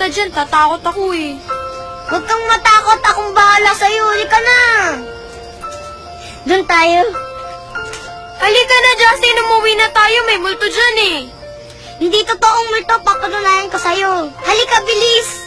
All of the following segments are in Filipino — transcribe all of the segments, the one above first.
pumunta dyan. Tatakot ako eh. Huwag kang matakot, akong bahala sa'yo. Halika na. Doon tayo. Halika na, Justin. Umuwi na tayo. May multo dyan eh. Hindi totoong multo, papatunayan ko sa'yo. Halika, bilis.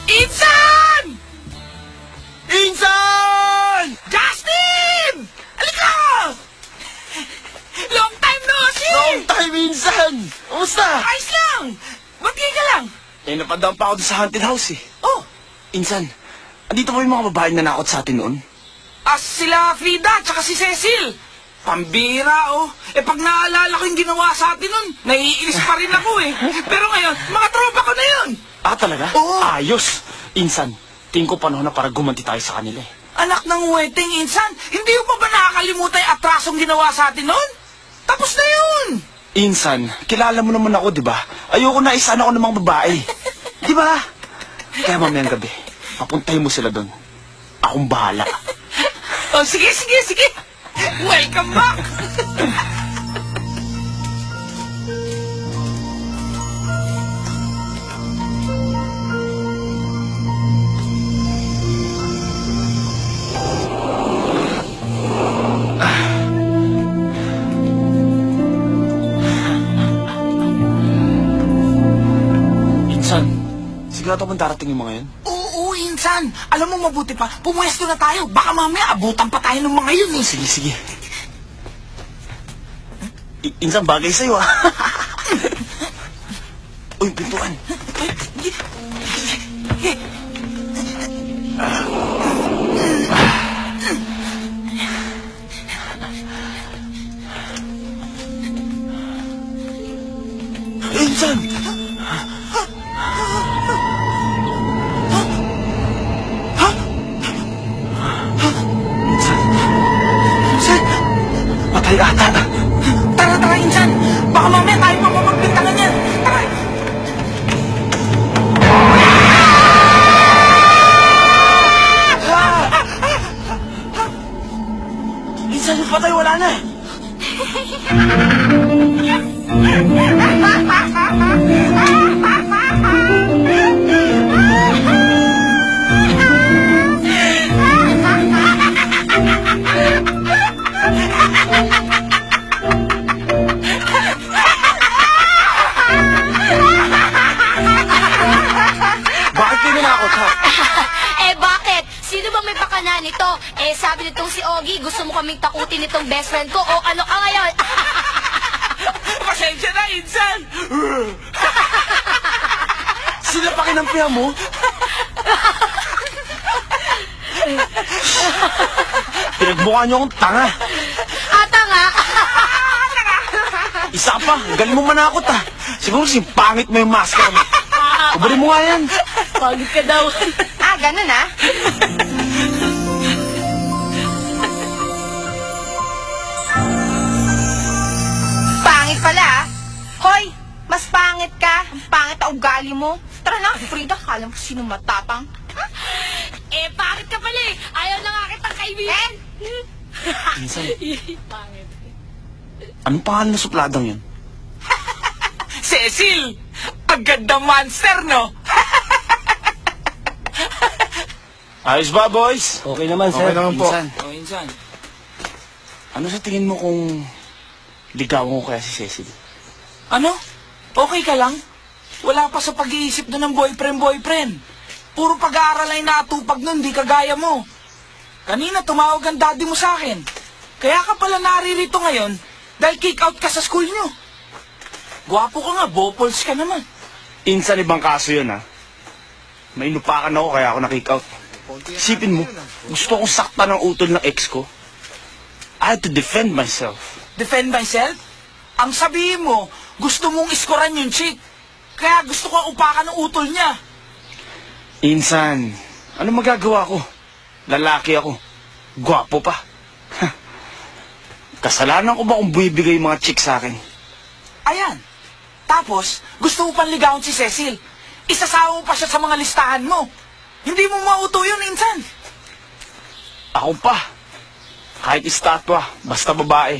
Insan! Insan! Justin! Halika! Long time no see! Long time, Insan! Kumusta? Ayos lang! Magkaya ka lang! Eh, napadaan pa ako doon sa haunted house eh. Oh! Insan, andito pa yung mga babaeng nanakot sa atin noon. Sila Frida tsaka si Cecil. Pambira, oh. Pag naalala ko yung ginawa sa atin nun, naiinis pa rin ako eh. Pero ngayon, mga tropa ko na yun. Talaga? Oo. Ayos! Insan, tingin ko panahon na para gumanti tayo sa kanila eh. Anak ng wedding, Insan. Hindi mo pa ba nakakalimutan yung atrasong ginawa sa atin nun? Tapos na yun. Insan, kilala mo naman ako, di ba? Ayoko na isa ako ng mga babae. Di ba? Kaya mamayang gabi, papuntahin mo sila doon. Akong bahala. Oh, sige. Welcome back. Insan, sigurado bang darating yung mga yun? Oo, Insan. Alam mo, mabuti pa, pumuesto na tayo. Baka mamaya abutan pa tayo ng mga yun eh. Sige. Insan, bagay sa'yo ah. Uy, pintuan. Insan! Patay ata. Tara, Insan. Baka mamaya tayo pa mamagbintangan yan. Tara. Insan, yung patay, wala na. sabi nitong si Ogie, gusto mo kaming takutin nitong best friend ko, o ano ka ngayon? Pasensya na, Insan! Sila pa kinampihan mo? Pinagmukha niyo akong tanga. Ata nga! Isa pa, galing mo manakot ah. Siguro pangit mo yung maskara mo. Kubarin mo nga yan. Pagod ka daw. Ganun ah. Pangit pala ah. Hoy, mas pangit ka. Ang pangit ang ugali mo. Tara na, Frida, kala mo sino matapang. Pangit ka pala eh. Ayaw na nga kitang kaibigan. Minsan, Pangit. anong pangalan na supladang yun? Cecil! Ang ganda monster, no? Ayos ba, boys? Okay naman, sir. Okay naman po. Minsan. Oh, Insan. Ano sa tingin mo kung ligawan ko kaya si Cecil? Ano? Okay ka lang? Wala pa sa pag-iisip doon ng boyfriend. Puro pag-aaral ay natupag nun, di kagaya mo. Kanina tumawag ang daddy mo sa akin. Kaya ka pala naririto ngayon dahil kick out ka sa school nyo. Gwapo ka nga, bopols ka naman. Insan, ibang kaso yun, ha? May inupakan ako kaya ako na-kick out. Isipin mo, gusto kong sakta ng utol ng ex ko. I had to defend myself. Defend myself? Ang sabihin mo, gusto mong iskoran yung chick. Kaya gusto kong upakan ng utol niya. Insan, ano magagawa ko? Lalaki ako. Gwapo pa. Kasalanan ko ba kung bumibigay yung mga chick sa akin? Ayan. Tapos, gusto mo pang ligawan si Cecil. Isasama mo pa siya sa mga listahan mo. Hindi mo mauto yun, Insan. Ako pa. Kahit estatwa, basta babae.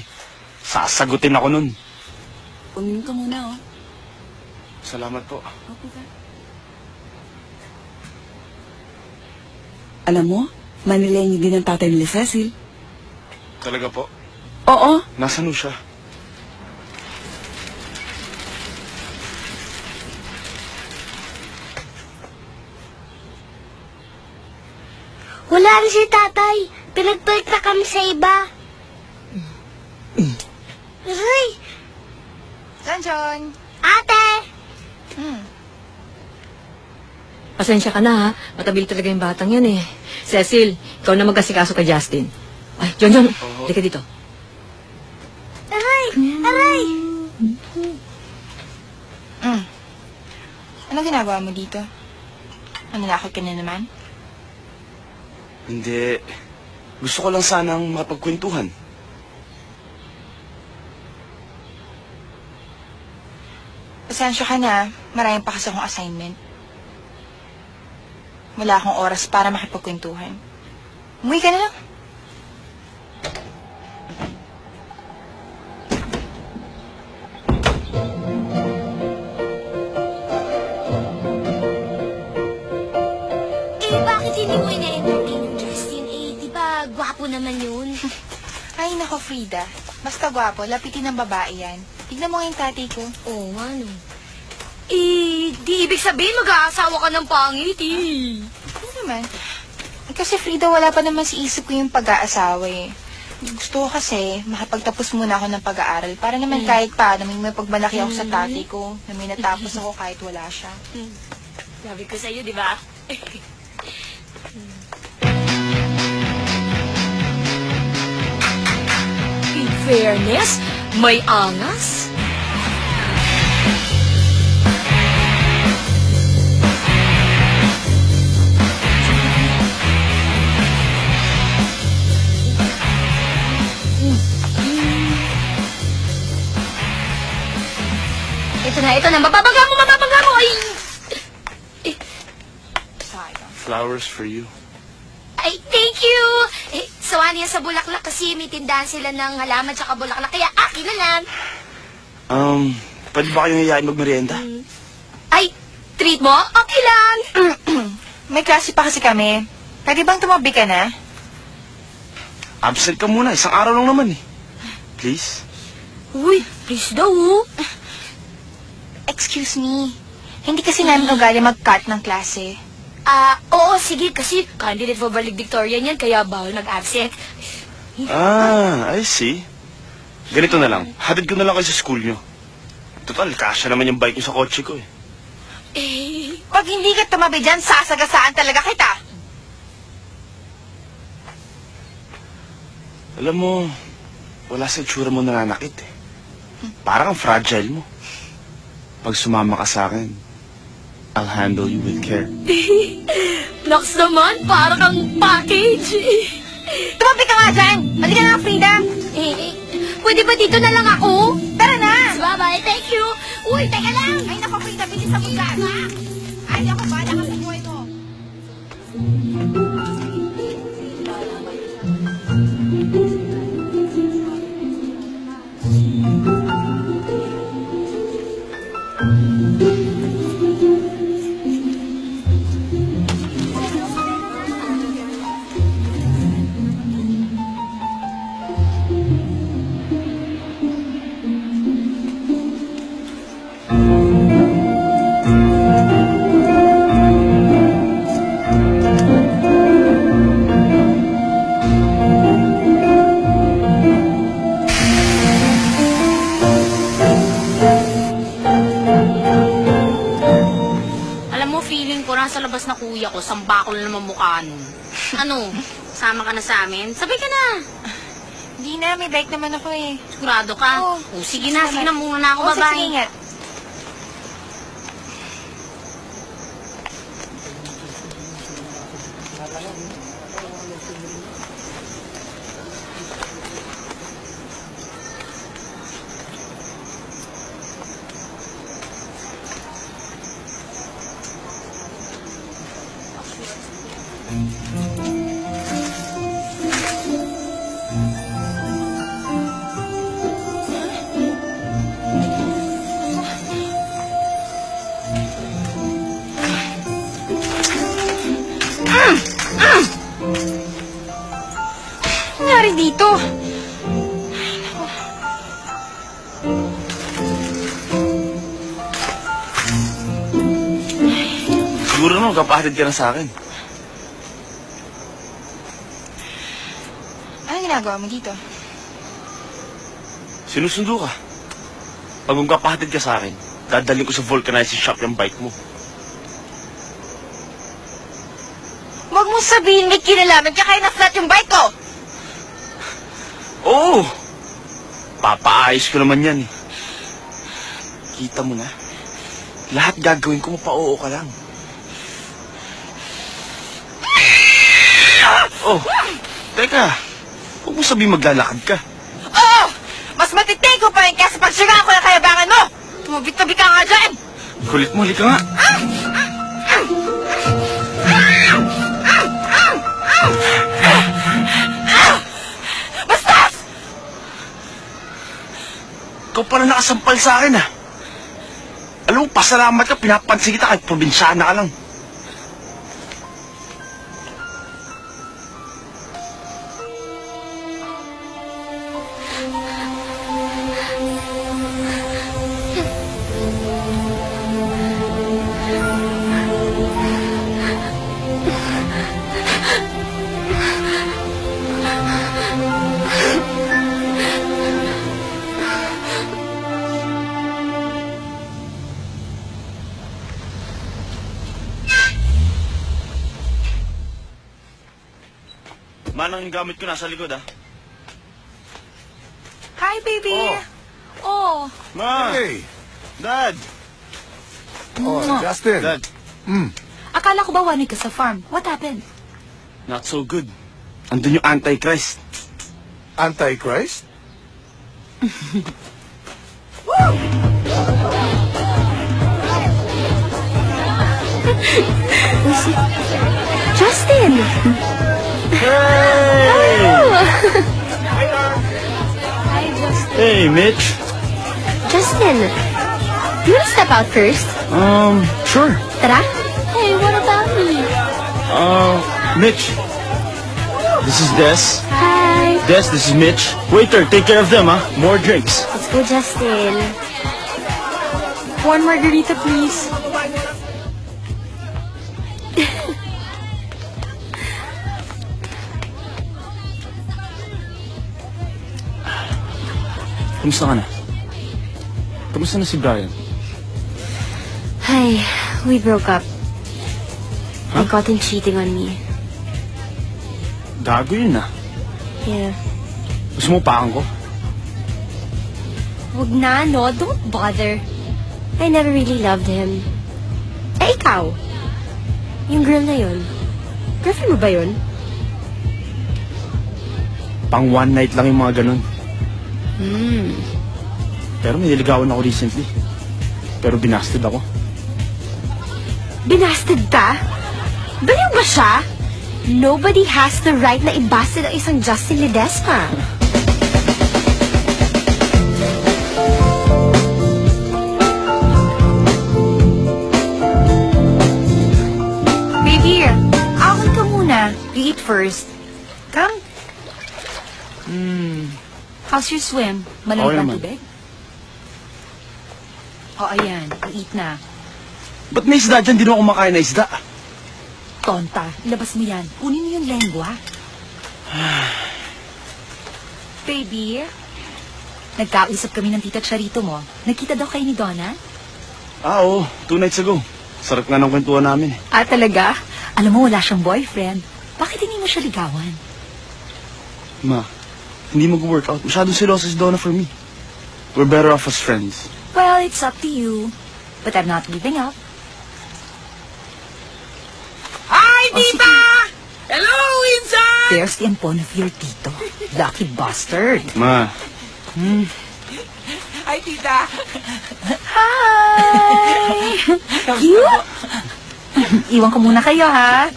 Sasagutin ako nun. Kunin ka muna, oh. Salamat po. Alam mo, Manileño din ang tatay nila Cecil. Talaga po? Oo. Nasaan siya? Wala rin si tatay. Pinagpalit na kami sa iba. Aray! John. Ate! Pasensya ka na ha. Matabil talaga yung batang yan eh. Cecil, ikaw na magkasikaso kay Justin. Ay, John, halika dito. Aray! Aray! Ano ginagawa mo dito? Nanakot ka na naman? Hindi. Gusto ko lang sanang makapagkwentuhan. Pasensya ka na. Marami pa kasi akong assignment. Wala akong oras para makipagkwentuhan. Umuwi ka na lang. Bakit hindi mo ina-entertain yung Justin? Di ba gwapo naman yun? Ay, nako, Frida. Basta gwapo, lapitin ng babae yan. Tignan mo nga yung tatay ko. Oo, ano? Di ibig sabihin mag-aasawa ka ng pangit, eh. Ano naman? Kasi Frida, wala pa naman si isip ko yung pag-aasawa eh. Gusto ko kasi makapagtapos muna ako ng pag-aaral para naman kahit paano may pagmalaki ako sa tatay ko na may natapos ako kahit wala siya. Sabi ko sa'yo, di ba? In fairness, may angas. Ito na, mababangga mo, ay! Sayang. Flowers for you. Ay, thank you! Sawan yan sa bulaklak kasi may tindahan sila ng halaman tsaka bulaklak, kaya akin na lang. Pwede ba kayong iyayin magmerienda? Ay, treat mo? Okay lang. May klase pa kasi kami. Pwede bang tumabi ka na? Absent ka muna, isang araw lang naman eh. Please? Uy, please daw, oh. Excuse me. Hindi kasi namin ugali mag-cut ng klase. Oo, sige, kasi candidate for valedictorian yan, kaya bawal nag-absent. I see. Ganito na lang. Hatid ko na lang kayo sa school nyo. Total, kasya naman yung bike nyo sa kotse ko eh. Pag hindi ka tumabi dyan, sasagasaan talaga kita. Alam mo, wala sa itsura mo nananakit eh. Parang ang fragile mo. Pag sumama ka sa akin, I'll handle you with care. Naks naman, parang kang package. Tumabi ka nga dyan. Halika na, Frida. Pwede ba dito na lang ako? Tara na. Bye-bye, thank you. Uy, teka lang. Ay, naku, Frida, bilis sa bugas. Ay, ako, bahala ka sa buhay mo. Alam mo, feeling ko nasa labas na kuya ko, sambakol na naman mukha nun. Ano, sama ka na sa amin? Sabay ka na. Hindi na, may bike naman ako eh. Sigurado ka? Oo. O, sige na muna na ako, Oh, sige, bye-bye. ingat. Ano nangyari dito? Siguro naman, kapahatid ka na sa akin. Anong ginagawa mo dito? Sinusundo ka. Pag magpapahatid ka sa akin, dadalhin ko sa vulcanizing shop yung bike mo. Huwag mong sabihin may kinalaman ka kaya na-flat yung bike ko. Oo! Papaayos ko naman yan eh. Kita mo na. Lahat gagawin ko, mapa-oo ka lang. Oh, teka. Huwag mo sabihin maglalakad ka. Oo! Mas matitay ko pa rin kaya sa pagsiga ko ng kayabangan mo. Tumabit-tabi ka nga dyan. Kulit mo, halika nga. Bastos! Ikaw pala nakasampal sa akin ah. Alam mo, pasalamat ka, pinapansin kita kahit probinsyana ka lang. Manang yung gamit ko nasa likod ah. Hi, baby. Oh. Oh. Ma! Hey! Dad! Oh, Justin. Dad! Akala ko ba wanted ka sa farm? What happened? Not so good. Andun yung Antichrist. Antichrist? Justin! Hey, Mitch. Justin, you wanna step out first? Sure. Tara? Hey, what about me? Mitch. This is Des. Hi. Des, this is Mitch. Waiter, take care of them, huh? More drinks. Let's go, Justin. One margarita, please. Kamusta ka na? Kamusta na si Brian? Hi, we broke up. I Huh? caught him cheating on me. Gago yun ah. Yeah. Gusto mo pakan ko? Wag na, no? Don't bother. I never really loved him. Eh, ikaw? Yung girl na yun. Girlfriend mo ba yun? Pang one night lang yung mga ganun. Pero may niligawan ako recently. Pero binasted ako. Binasted ka? Baliw ba siya? Nobody has the right na ibasted ang isang Justin Ledesma. Baby, awan ka muna. You eat first. Come. How's your swim? Okay Malamig ang naman. tubig? O, ayan. Eat na. Ba't may isda dyan? Di na ako kumakain na isda. Tonta, ilabas mo yan. Kunin mo yung lengwa. Baby, nagkausap kami ng tita Charito mo. Nagkita daw kayo ni Donna? Ah, oo. 2 nights ago. Sarap nga ng kwentuhan namin eh. Ah, talaga? Alam mo, wala siyang boyfriend. Bakit hindi mo siya ligawan? Ma, hindi mag-workout. Masyadong silosa si Donna for me. We're better off as friends. Well, it's up to you. But I'm not giving up. Hi, tita! Hello, Insan! There's the ampon of your tito. Lucky bastard. Ma, Hi, tita! Hi! Cute! Iwan ko muna kayo, ha?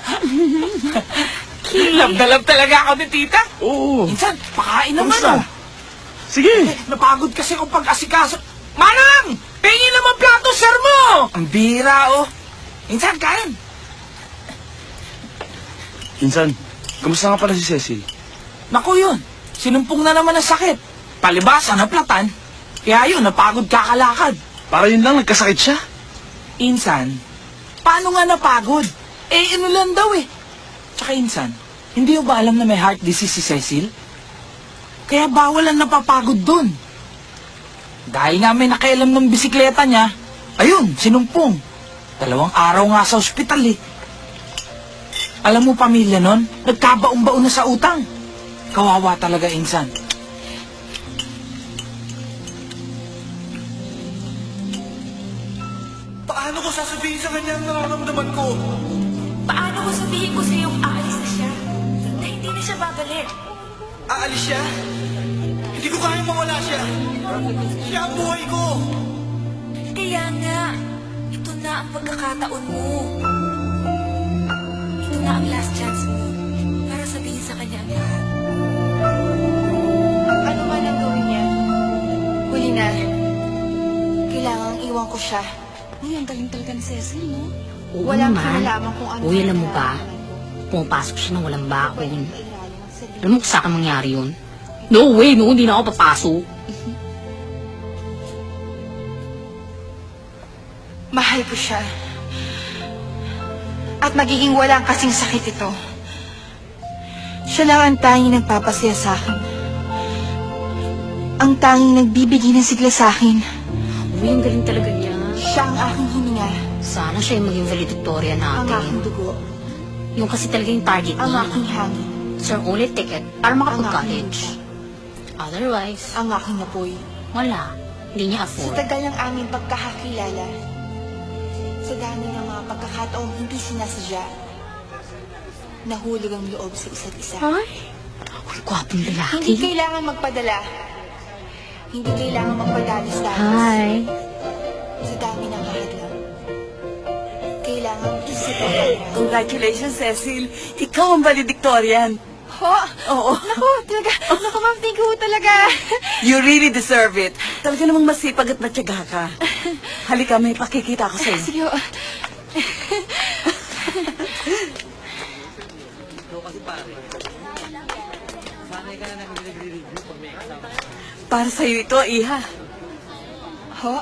Love na love talaga ako ni tita. oo. Insan, pakain naman Kamusta? oh. Sige. Napagod kasi akong pag-asikaso. Manang! Pingin naman plato, sir mo! Ang bira, oh. Insan, kain. Insan, kamusta nga pala si Cecil? Naku yun, sinumpong na naman ang sakit. Palibasa, naplatan. Kaya yun, napagod kakalakad. Para yun lang, nagkasakit siya. Insan, paano nga napagod? Eh, ano lang daw eh. Tsaka Insan, hindi mo ba alam na may heart disease si Cecil? Kaya bawal ang napapagod dun. Dahil nga may nakialam ng bisikleta niya, ayun, sinumpong. 2 araw nga sa ospital eh. Alam mo pamilya nun, nagkabaon-baon na sa utang. Kawawa talaga, Insan. Paano ko sasabihin sa kanya ang nararamdaman ko? Paano ko sabihin ko sa'yo aalis na siya? Na hindi na siya babalik. Aalis siya? Hindi ko kayang mawala siya. Siya ang buhay ko. Kaya nga, ito na ang pagkakataon mo. Ito na ang last chance mo para sabihin sa kanya ang lahat. Ano man ang gawin niya, huli na. Kailangang iwan ko siya. Uy, ang galing talaga ni Cecil, no? Oo Walang naman. kinalaman kung ano. Uy, alam mo ba? Pumapasok siya ng walang bakon. Alam mo kung saan mangyari yun? No way, no. Hindi na ako papasok. Mahal ko siya. At magiging walang kasing sakit ito. Siya lang ang tanging nagpapasaya sa akin. Ang tanging nagbibigay ng sigla sa akin. Uy, ang galing talaga niya. Siya ang aking hininga. Sana siya yung maging valedictorian Ang natin. aking dugo. Yung kasi talaga yung target Ang niya. aking hangin. It's our only ticket para makapag-college. Otherwise, Ang aking apoy. wala. Hindi niya Sa afford. tagal ng aming pagkakakilala, sa dami ng mga pagkakataong hindi sinasadya, nahulog ang loob sa isa't isa. Ay, gwapong lalaki. Hindi kailangan magpadala. Hindi kailangan magpadalos-dalos. Hi. Sa dami ng kahadlang. Kailangan isipin. Congratulations, Cecil. Ikaw ang valedictorian. Ho? Oo. Naku, talaga. Naku, ma'am, thank you talaga. You really deserve it. Talaga namang masipag at matyaga ka. Halika, may pakikita ko sa'yo. Sige ho. Para sa'yo ito, Iha. Ho?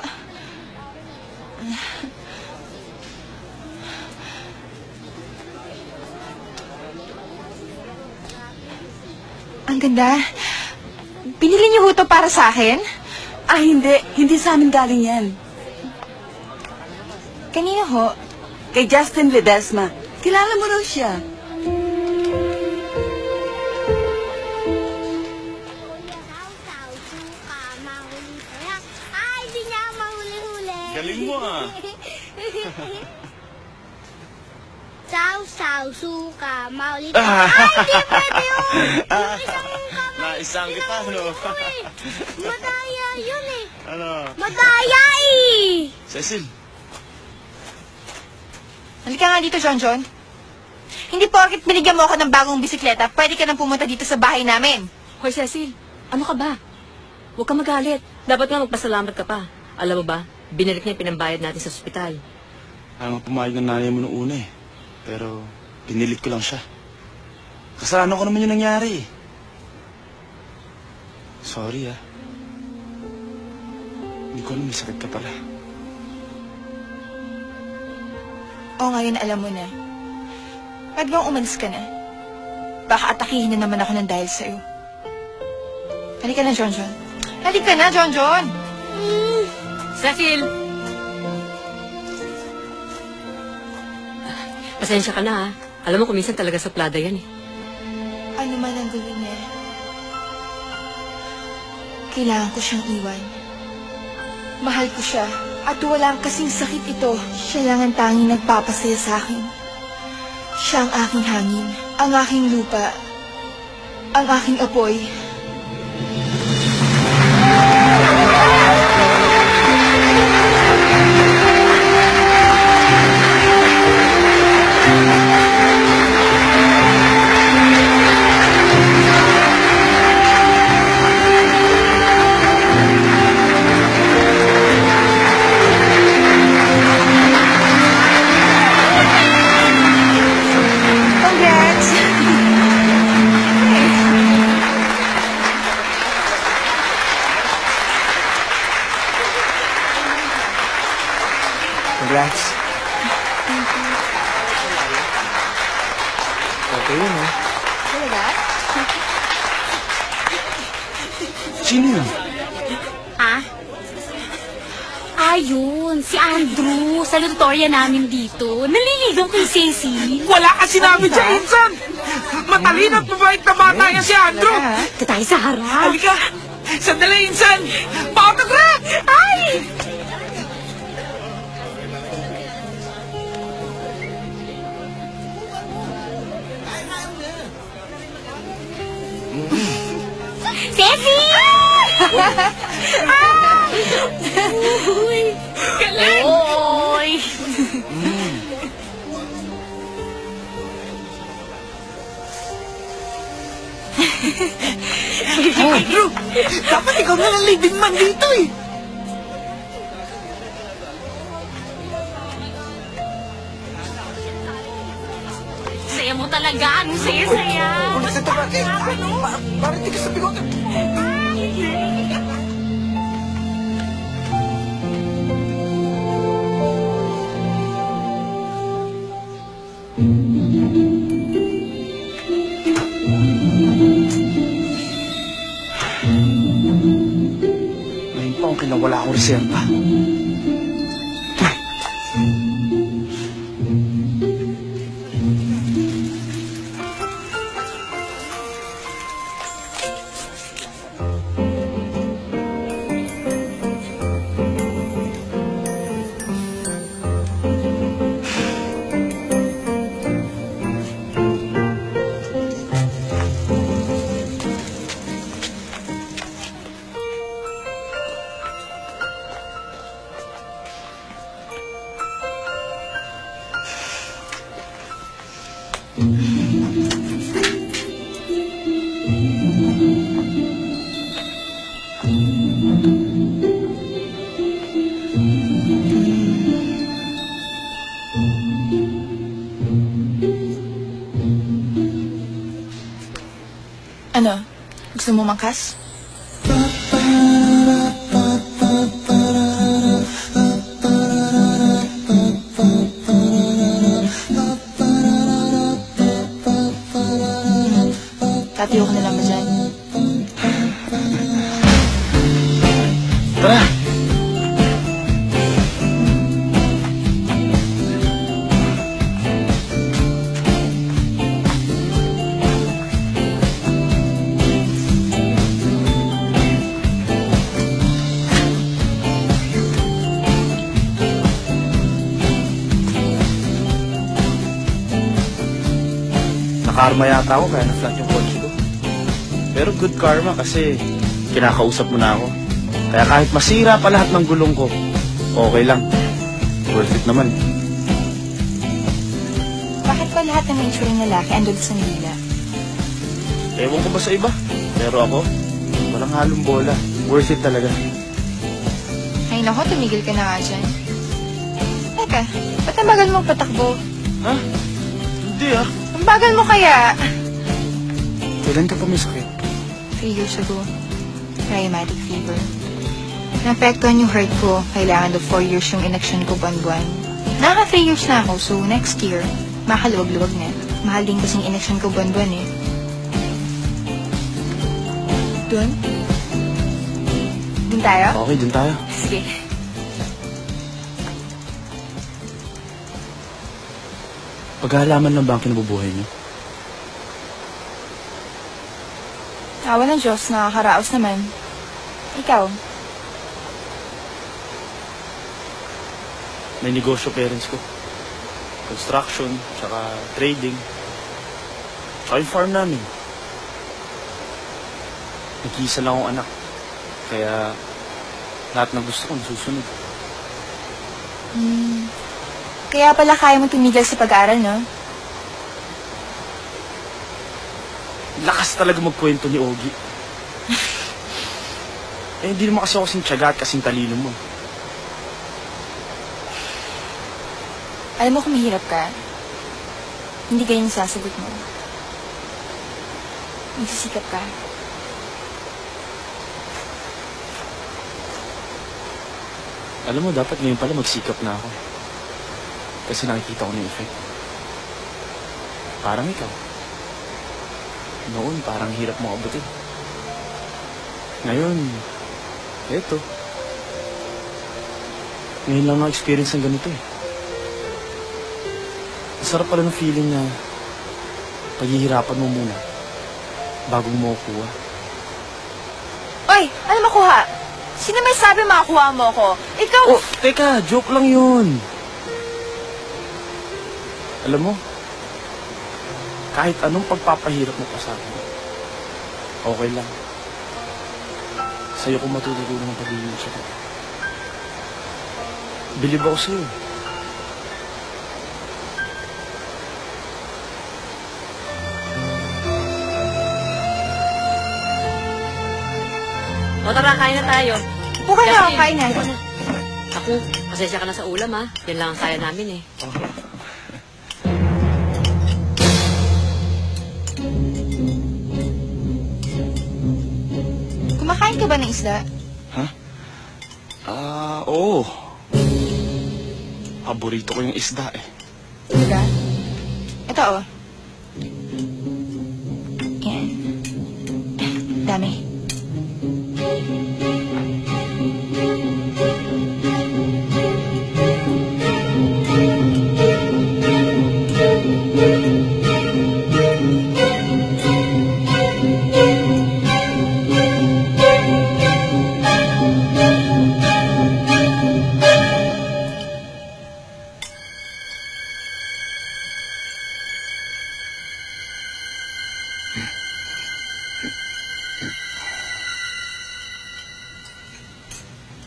Ang ganda. Binili niyo ho to para sa akin? Hindi. Hindi sa amin galing yan. Kanino ho? Kay Justin Ledesma. Kilala mo raw siya. Ay, di niya mahuli-huli. Galing mo ah. Saw-saw, suka, maulit. Ah. Ay, di pwede yun! Yung isang suka, Naisang kita, no? madaya yun eh. Ano? Madaya eh! Cecil, Halika nga dito, John. Hindi porket binigyan mo ako ng bagong bisikleta, pwede ka nang pumunta dito sa bahay namin. Hoy, Cecil, ano ka ba? Huwag ka magalit. Dapat nga magpasalamat ka pa. Alam mo ba, binalik niya yung pinambayad natin sa ospital. ayaw nga pumayag ng nanay mo noong una eh. Pero, pinilit ko lang siya. Kasalanan ko naman yung nangyari eh. Sorry ah. Hindi ko alam may sakit ka pala. Oo, ngayon alam mo na. Pwede bang umalis ka na? Baka atakihin na naman ako ng dahil sa'yo. Halika na, John. Halika na, John. Cecil! Pasensya ka na ha. Alam mo kung minsan talaga suplada yan eh. Ano man ang gawin niya, kailangan ko siyang iwan. Mahal ko siya at walang kasing sakit ito. Siya lang ang tanging nagpapasaya sa akin. Siya ang aking hangin, ang aking lupa, ang aking apoy. Congrats! Congrats. Okay yun, ha? Talaga? Sino yun? Ha? Ayun, si Andrew, salutatorya namin dito. Naliligaw kay Cecil. Wala ka sinabi dyan, Insan! Matalino at mabait na bata yan si Andrew! Ito tayo sa harap. Halika! Sandali, Insan! Autograph! Ay! Cecil! Uy! Galing! Oy! Andrew! Dapat ikaw na lang leading man dito eh! Saya mo talaga. Anong saya-saya? Sa tabaki! Parang di ka sa bigote! Ngayon pa akong kinawala akong reserva. Ano? Gusto mo mangkas? Tatiyo ka na lang ba dyan? karma yata ako kaya na-flat yung kotse ko. Pero good karma kasi kinakausap mo na ako. Kaya kahit masira pa lahat ng gulong ko, okay lang. Worth it naman. Bakit pa lahat ng mature ng lalaki andun sa nila? Ewan ko ba sa iba? Pero ako, walang halong bola. Worth it talaga. Ay nako, tumigil ka na nga dyan. Teka, ba't ang bagal mong patakbo? Ha? Hindi ah. Ang bagal mo kaya? Kailan ka pa may sakit? 3 years ago. Rheumatic fever. Naapektuhan yung heart ko. Kailangan daw 4 years yung inaksyon ko buwan-buwan. Naka 3 years na ako, so next year, makaluwag-luwag na. Mahal din kasing inaksyon ko buwan-buwan eh. Doon? Doon tayo? Okay, dun tayo. Sige. Paghahalaman lang ba ang kinabubuhay niyo? Awa ng Diyos, nakakaraos naman. Ikaw? May negosyo parents ko. Construction, tsaka trading. Tsaka yung farm namin. Nag-iisa lang akong anak. Kaya lahat ng gusto ko nasusunod. Kaya pala kaya mo tumigil sa pag-aaral, no? Lakas talaga magkwento ni Ogie. Hindi naman kasi ako kasing tiyaga at kasing talino mo. Alam mo kung mahirap ka, hindi ganyan sasagot mo. Magsisikap ka. Alam mo, dapat ngayon pala magsikap na ako. Kasi nakikita ko na yung effect. Parang ikaw. Noon, parang hirap mo abutin. Ngayon, eto. Ngayon lang ang experience ng ganito eh. Ang sarap pala ng feeling na paghihirapan mo muna bago mo makukuha. Oy! Ano makuha? Sino may sabi makakuha mo ko? Ikaw! Oh, teka, joke lang yun. Alam mo, kahit anong pagpapahirap mo pa sa akin, okay lang. Sa'yo ko matututunan ng pagiging siya. Bilib ako sa'yo. O tara, kain na tayo. Upo ka na, Justin, kain na. upo na. Ako, pasensya ka na sa ulam ha. Yan lang ang kaya namin eh. Kumakain ka ba ng isda? Oo. Paborito ko yung isda eh. Diba? Ito oh. Yan. Dami.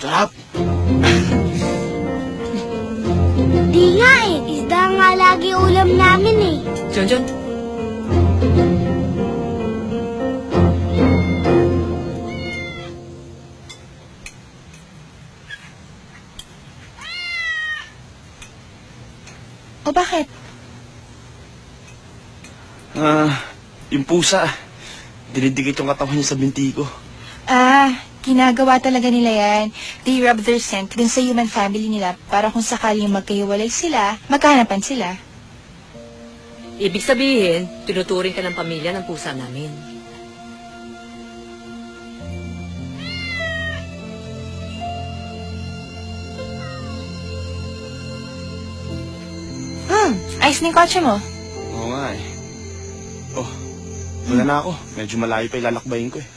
Sarap! Di nga eh. Isda nga lagi ulam namin eh. John. O bakit? Yung pusa, dinidikit yung katawan niya sa binti ko. Ginagawa talaga nila yan. They rub their scent dun sa human family nila para kung sakaling magkahiwalay sila, magkahanapan sila. Ibig sabihin, tinuturing ka ng pamilya ng pusa namin. Ayos na yung kotse mo. Oo nga eh. Oh, wala na ako. Medyo malayo pa ilalakbayin ko eh.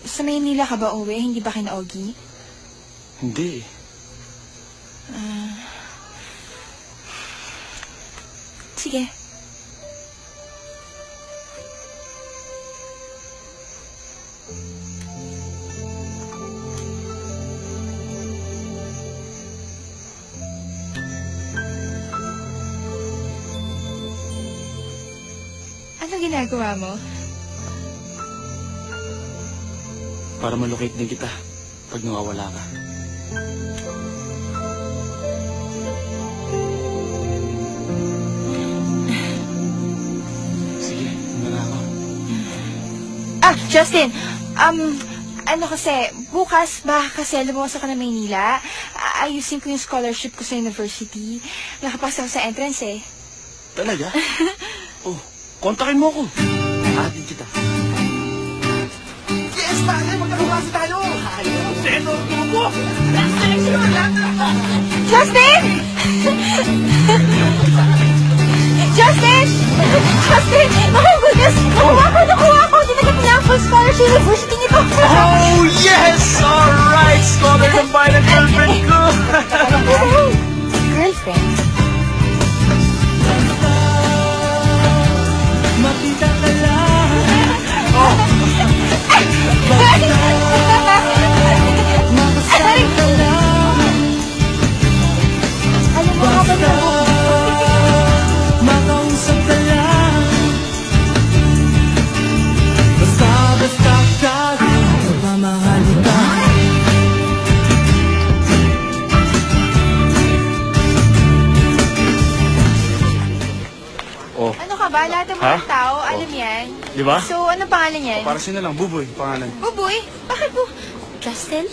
Sa Maynila ka ba uwi? Hindi ba kina Ogie? Hindi eh. Sige. Anong ginagawa mo? Para malocate din kita pag nawawala ka. Sige, na ako. Justin, ano kasi, bukas baka kasi lumabas ako ng Maynila. Ayusin ko yung scholarship ko sa university. Nakapasa ako sa entrance eh. Talaga? Oh, kontakin mo ako. Atin kita. Yes, pare! Magkakabasa tayo! Seno, tubo! Justin! Justin! Justin! Oh my goodness! Nakuha ko! Dinagat na ang full scholarship university nito. Oh, yes! Alright! Scholar ng bahay ng girlfriend ko! Girlfriend? Makita ka lang! Oh! Makasama ka lang! Alam mo, habang Makausap ka lang! Basta ka mamahalin ka. Oh, ano ka ba? Lahat ng mga tao, alam yan. di ba? So, ano pangalan yan? Para sino lang, Buboy, pangalan. Buboy? Bakit po? Justin?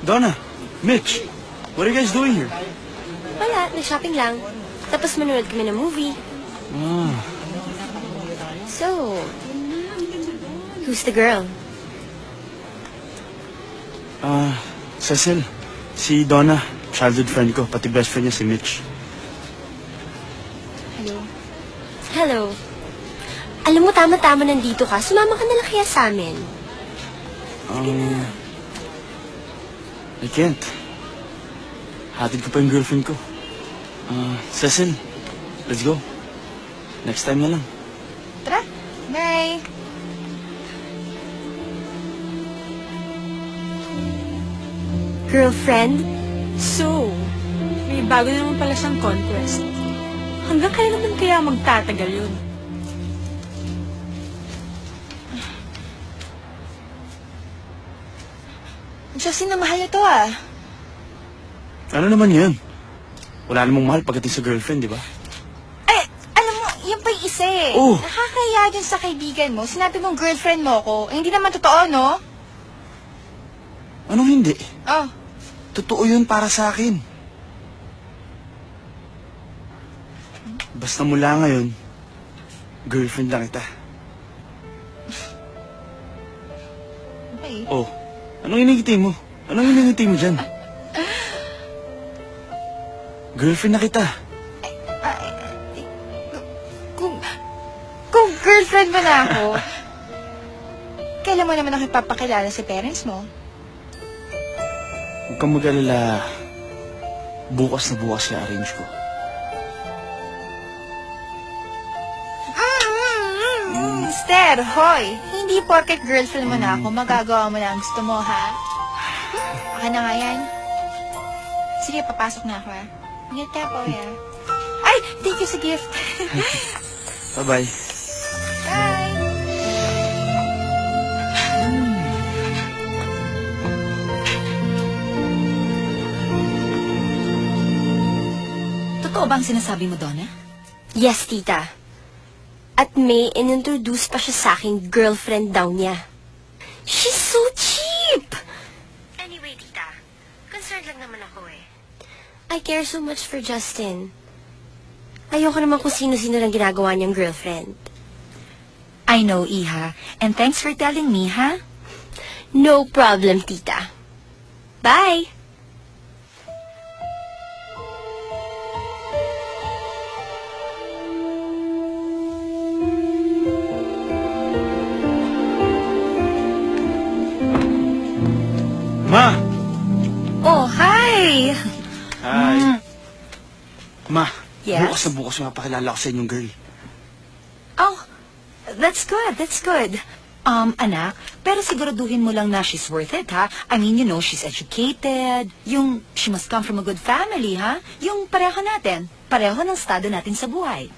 Donna, Mitch, what are you guys doing here? Wala, nag-shopping lang. Tapos manonood kami ng movie. Ah, So, who's the girl? Cecil, si Donna, childhood friend ko, pati best friend niya si Mitch. Hello? Hello. Alam mo, tama-tama nandito ka. Sumama ka na lang kaya sa amin. I can't. Hatid ko pa yung girlfriend ko. Cecil, let's go. Next time na lang. Tara. Bye. Girlfriend? So, may bago na naman pala siyang conquest. Hanggang kailan naman kaya magtatagal yun? Justin, na mahal ito ah. Ano naman yan? Wala namang mahal pagdating sa girlfriend, di ba? Ay, alam mo, yun pa yung isa eh. Oh. Nakakaya dun sa kaibigan mo. Sinabi mong girlfriend mo ko. Eh, hindi naman totoo, no? Anong hindi? Oh. Totoo yun para sa akin. Basta mula ngayon, girlfriend lang kita. Okay. Oh, anong iningiti mo? Anong iningiti mo dyan? Girlfriend na kita. Kung girlfriend mo na ako, kailan mo naman ako ipapakilala sa parents mo? Huwag kang mag-alala. Bukas na bukas i-arrange ko. Mister, hoy! Hindi porket girlfriend mo na ako, magagawa mo na ang gusto mo, ha? Baka na nga yan. Sige, papasok na ako, ha? Ingat ka po, ha? Ay! Thank you sa gift! Bye-bye. Bye! Totoo bang sinasabi mo, Donna? Yes, tita. At may inintroduce pa siya sa akin girlfriend daw niya. She's so cheap! Anyway, tita, concerned lang naman ako eh. I care so much for Justin. Ayoko naman kung sino-sino lang ginagawa niyang girlfriend. I know, Iha. And thanks for telling me, ha? No problem, tita. Bye! Ma! Oh, hi! Hi. Ma, Yes? bukas na bukas mapakilala ko sa inyong girl. Oh, that's good, that's good. Anak, pero siguraduhin mo lang na she's worth it, ha? I mean, you know, she's educated. Yung, she must come from a good family, ha? Yung pareho natin. Pareho ng estado natin sa buhay.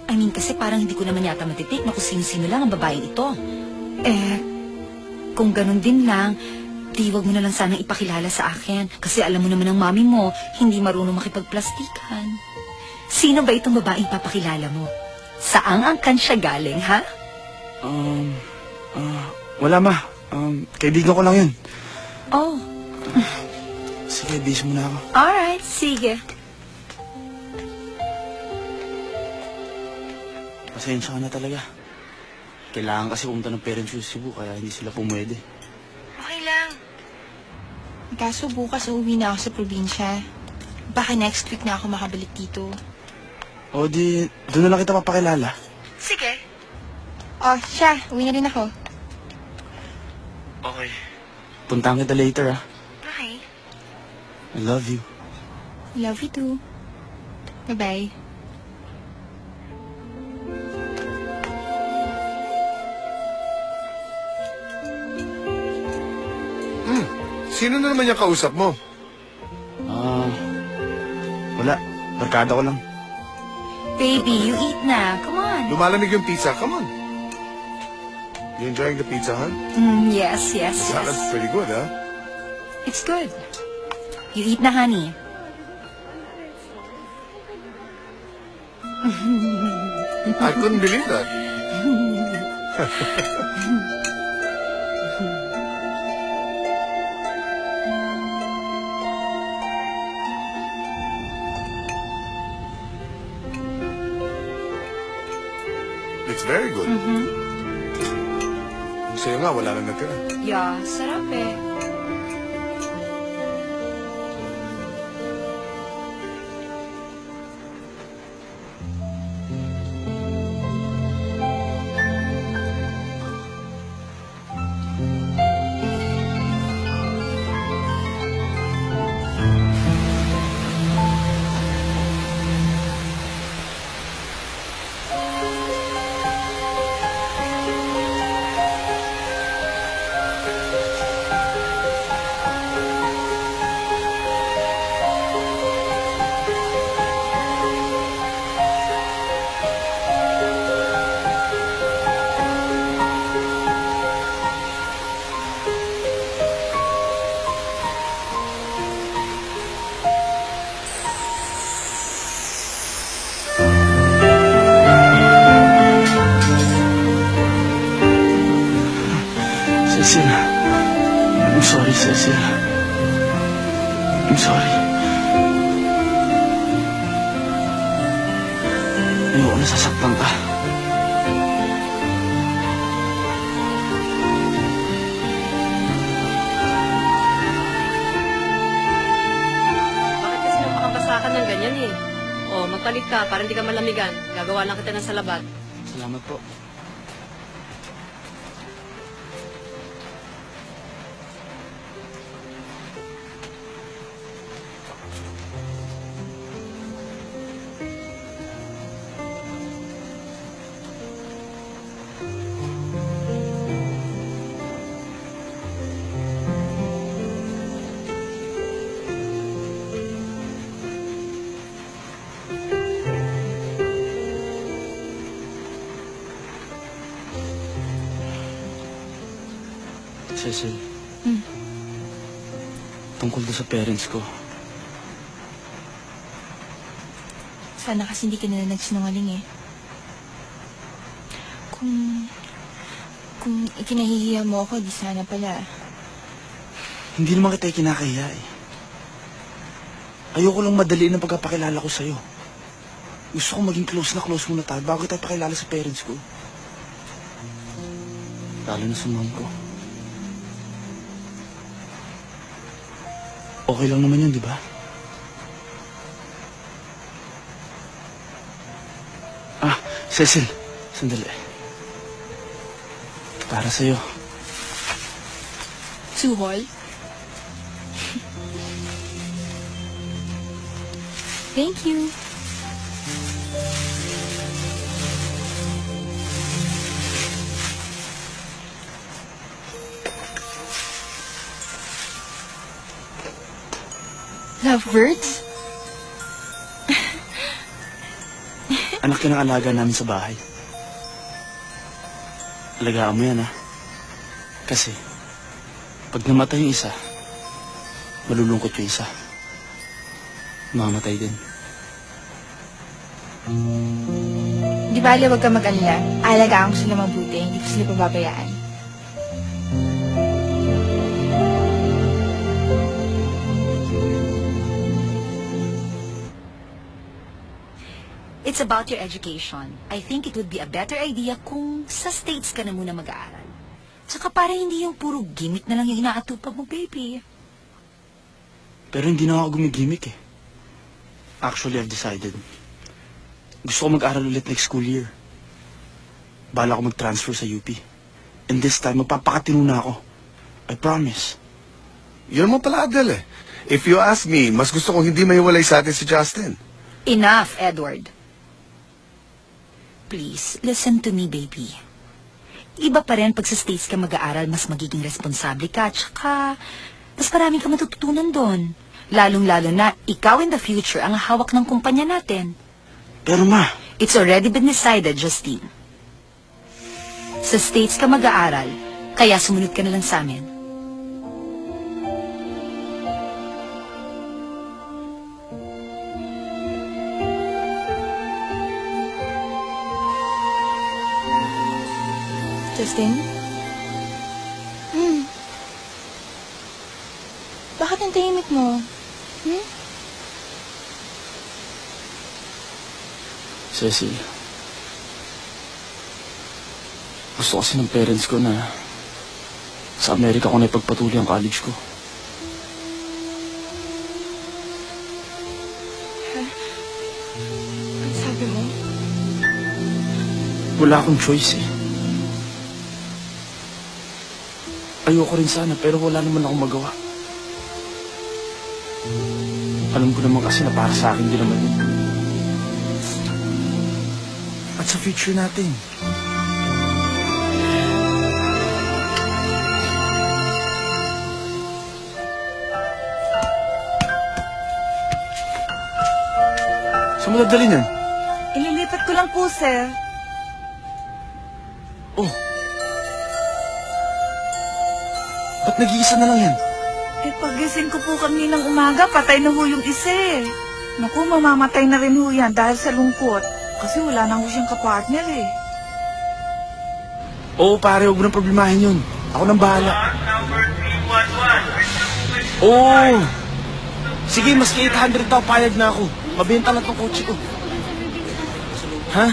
I mean, kasi parang hindi ko naman yata matitake na kung sino-sino lang ang babaeng ito. Eh, kung ganun din lang, di wag mo na lang sanang ipakilala sa akin. Kasi alam mo naman ang mami mo, hindi marunong makipagplastikan. Sino ba itong babaeng papakilala mo? Saang angkan siya galing, ha? Wala ma. Kaibigan ko lang yun. Oh, Sige, bis mo na ako. alright, sige. Pasensya ka na talaga. Kailangan kasi pumunta ng parents ko sa Cebu, kaya hindi sila pumwede. Okay lang. Kaso bukas uuwi na ako sa probinsya. Baka next week na ako makabalik dito. O di, doon na lang kita papakilala. Sige. Oh, siya. Uwi na rin ako. Okay. Puntahan kita later, ah. Okay. I love you. Love you too. Bye-bye. Sino na naman yung kausap mo? Wala. Barkada ko lang. Baby, you eat na. Come on. Lumalamig yung pizza. Come on. You enjoying the pizza, huh? Yes, yes, The salad's yes. pretty good, huh? It's good. You eat na, honey. I couldn't believe that. It's very good. Sa'yo nga, wala nang natira. Yeah, sarap eh. Cecil. I'm sorry, Cecil. I'm sorry. Ayoko nasasaktan ka. Bakit kasi napakabasa ka ng ganyan eh? O, magpalit ka para hindi ka malamigan. Gagawa lang kita ng salabat. Salamat po. Cecil. Tungkol doon sa parents ko. Sana kasi hindi ka na nagsinungaling eh. Kung ikinahihiya mo ako, di sana pala. Hindi naman kita kinakahiya eh. Ayoko lang madaliin ang pagkapakilala ko sa'yo. Gusto ko maging close muna tayo bago tayo pakilala sa parents ko. Lalo na sa mom ko. Okay lang naman yun, di ba? Cecil, sandali. Para sa'yo. Suhol? Thank you. Lovebirds? Anak ka ng alaga namin sa bahay. Alagaan mo yan, ha? Kasi, pag namatay yung isa, malulungkot yung isa. Mamatay din. Di bale, huwag ka mag-alala. Alagaan ko sila mabuti. Hindi ko sila pababayaan. It's about your education. I think it would be a better idea kung sa States ka na muna mag-aaral. Tsaka para hindi yung puro gimmick na lang yung inaatupag mo, baby. Pero hindi na ako gumigimik, eh. Actually, I've decided. Gusto ko mag-aral ulit next school year. Bala ko mag-transfer sa UP. And this time, magpapakatino na ako. I promise. Yun mo pala, Adel eh. If you ask me, mas gusto kong hindi mahiwalay sa atin si Justin. Enough, Edward. Please, listen to me, baby. Iba pa rin pag sa States ka mag-aaral, mas magiging responsable ka, tsaka mas marami ka matututunan doon. Lalong-lalo na, ikaw in the future ang hawak ng kumpanya natin. Pero ma, It's already been decided, Justine. Sa States ka mag-aaral, kaya sumunod ka na lang sa amin. Justin? Bakit ang tahimik mo? Cecil, gusto kasi ng parents ko na sa Amerika ko na ipagpatuloy ang college ko. Ano sabi mo? Wala akong choice, eh. Ayoko rin sana, pero wala naman akong magawa. Alam ko naman kasi na para sa akin din naman yun. At sa future natin. Saan mo dadalhin yan? Ililipat ko lang po, sir. Oh. Ba't nag-iisa na lang yan? Eh, pagising ko po kaninang umaga, patay na ho yung isa eh. Naku, mamamatay na rin ho yan dahil sa lungkot. Kasi wala na ho siyang kapartner eh. Oo, pare, huwag mo nang problemahin yun. Ako nang bahala. Oo! Sige, maski 800 daw, payag na ako. Mabenta lang tong kotse ko. Ha?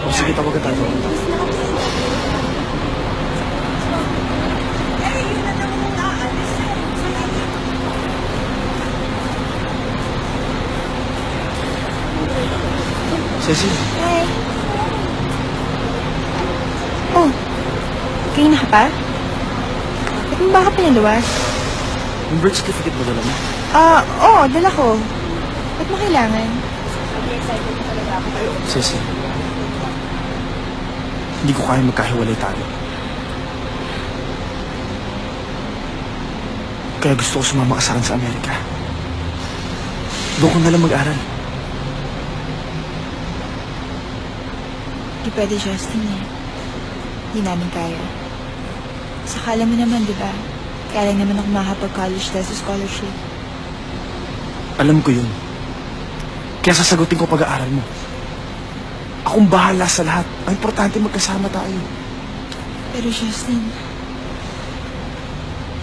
O sige, tawagan tayo. Cecil, Hi. Oh, kanina ka pa? Ba't mo ba ka pinaluwas? yung birth certificate mo dala mo? Oo, dala ko. Ba't mo kailangan? Cecil, hindi ko kaya magkahiwalay tayo. Kaya gusto ko sumama ka sa akin sa Amerika. Doon ko na lang mag-aral. Di pwede, Justin eh. Di namin kaya. Sakala mo naman, di ba? Kaya lang naman ako makapag-college dahil sa scholarship. Alam ko yun. Kaya sasagutin ko pag-aaral mo. Akong bahala sa lahat. Ang importante magkasama tayo. Pero Justin,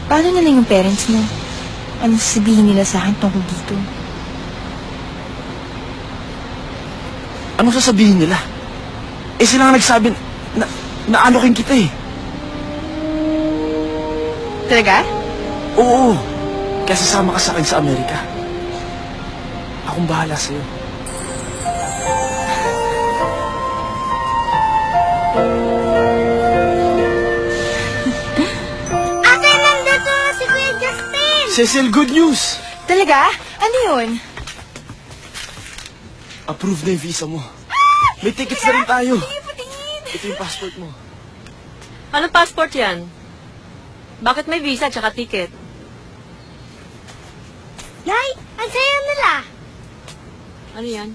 paano na lang yung parents mo? Ano sasabihin nila sa akin tungkol dito? Anong sasabihin nila? Eh sila nga nagsabi na anokin kita eh. Talaga? Oo. Kaya sasama ka sa akin sa Amerika. Akong bahala sa'yo. Ate, nandito si Kuya Justin! Cecil, good news! Talaga? Ano yun? Approved na yung visa mo. May tickets na rin tayo. Ito yung passport mo. Anong passport yan? Bakit may visa tsaka ticket? Nay, ang saya nila. Ano yan?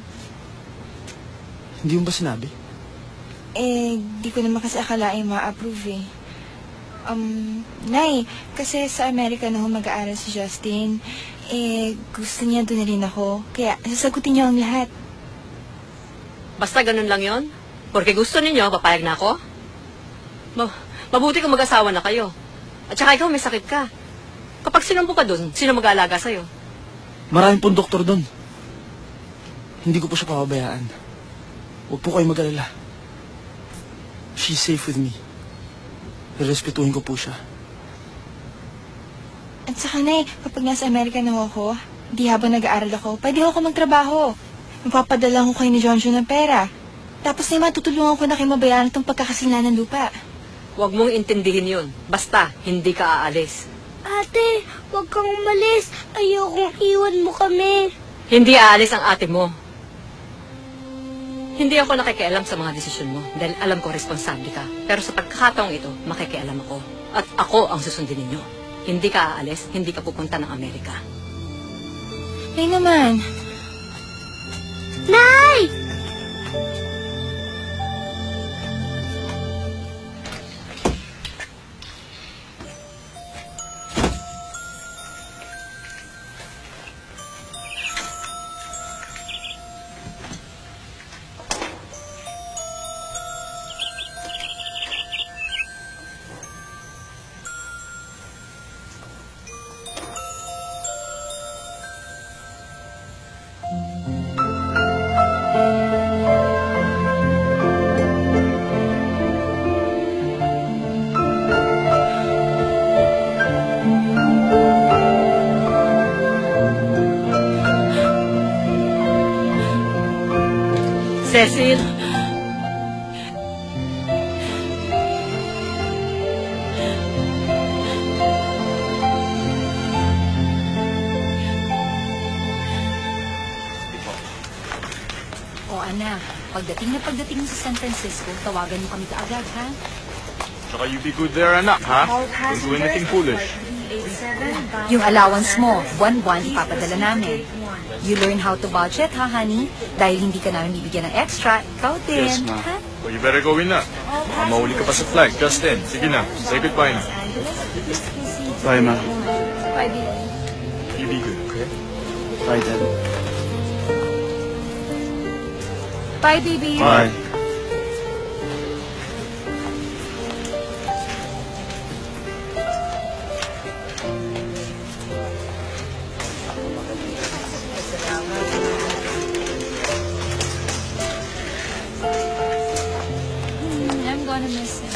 Hindi mo ba sinabi? Di ko naman kasi akalain ma-approve eh. Nay, kasi sa Amerika na mag-aaral si Justin, gusto niya doon na rin ako. Kaya sasagutin niyo ang lahat. Basta ganun lang yon. Porque gusto ninyo, papayag na ako? Mabuti kung mag-asawa na kayo. At saka ikaw may sakit ka. Kapag sinumpo ka doon, sino mag-aalaga sa'yo? Maraming pong doktor doon. Hindi ko po siya pababayaan. Huwag po kayo mag-alala. She's safe with me. Respetuhin ko po siya. At saka, Nay, kapag nasa Amerika na ako, di habang nag-aaral ako, pwede ako magtrabaho. Mapapadala ko kayo ni John ng pera. Tapos na matutulungan ko na kayo mabayaran itong pagkakasila ng lupa. Huwag mong intindihin yun. Basta, hindi ka aalis. Ate, huwag kang umalis. Ayokong iwan mo kami. Hindi aalis ang ate mo. Hindi ako nakikialam sa mga desisyon mo dahil alam ko responsable ka. Pero sa pagkakataong ito, makikialam ako. At ako ang susundin ninyo. Hindi ka aalis, hindi ka pupunta ng Amerika. Nay naman. Nay! Cecil! O anak, pagdating mo sa San Francisco, tawagan mo kami kaagad, ha? Saka you be good there, anak, ha? Don't do anything foolish. Yung allowance mo, buwan-buwan ipapadala namin. You learn how to budget, ha, honey? Dahil hindi ka namin bibigyan ng extra, ikaw din. Yes, ma. ha? Well, you better go in na. Baka mahuli ka pa sa flight. Justin, sige na. Say goodbye na. Bye, ma. Bye, baby. You be good, okay? Bye, Dad. Bye, baby. Bye. I'm gonna miss him.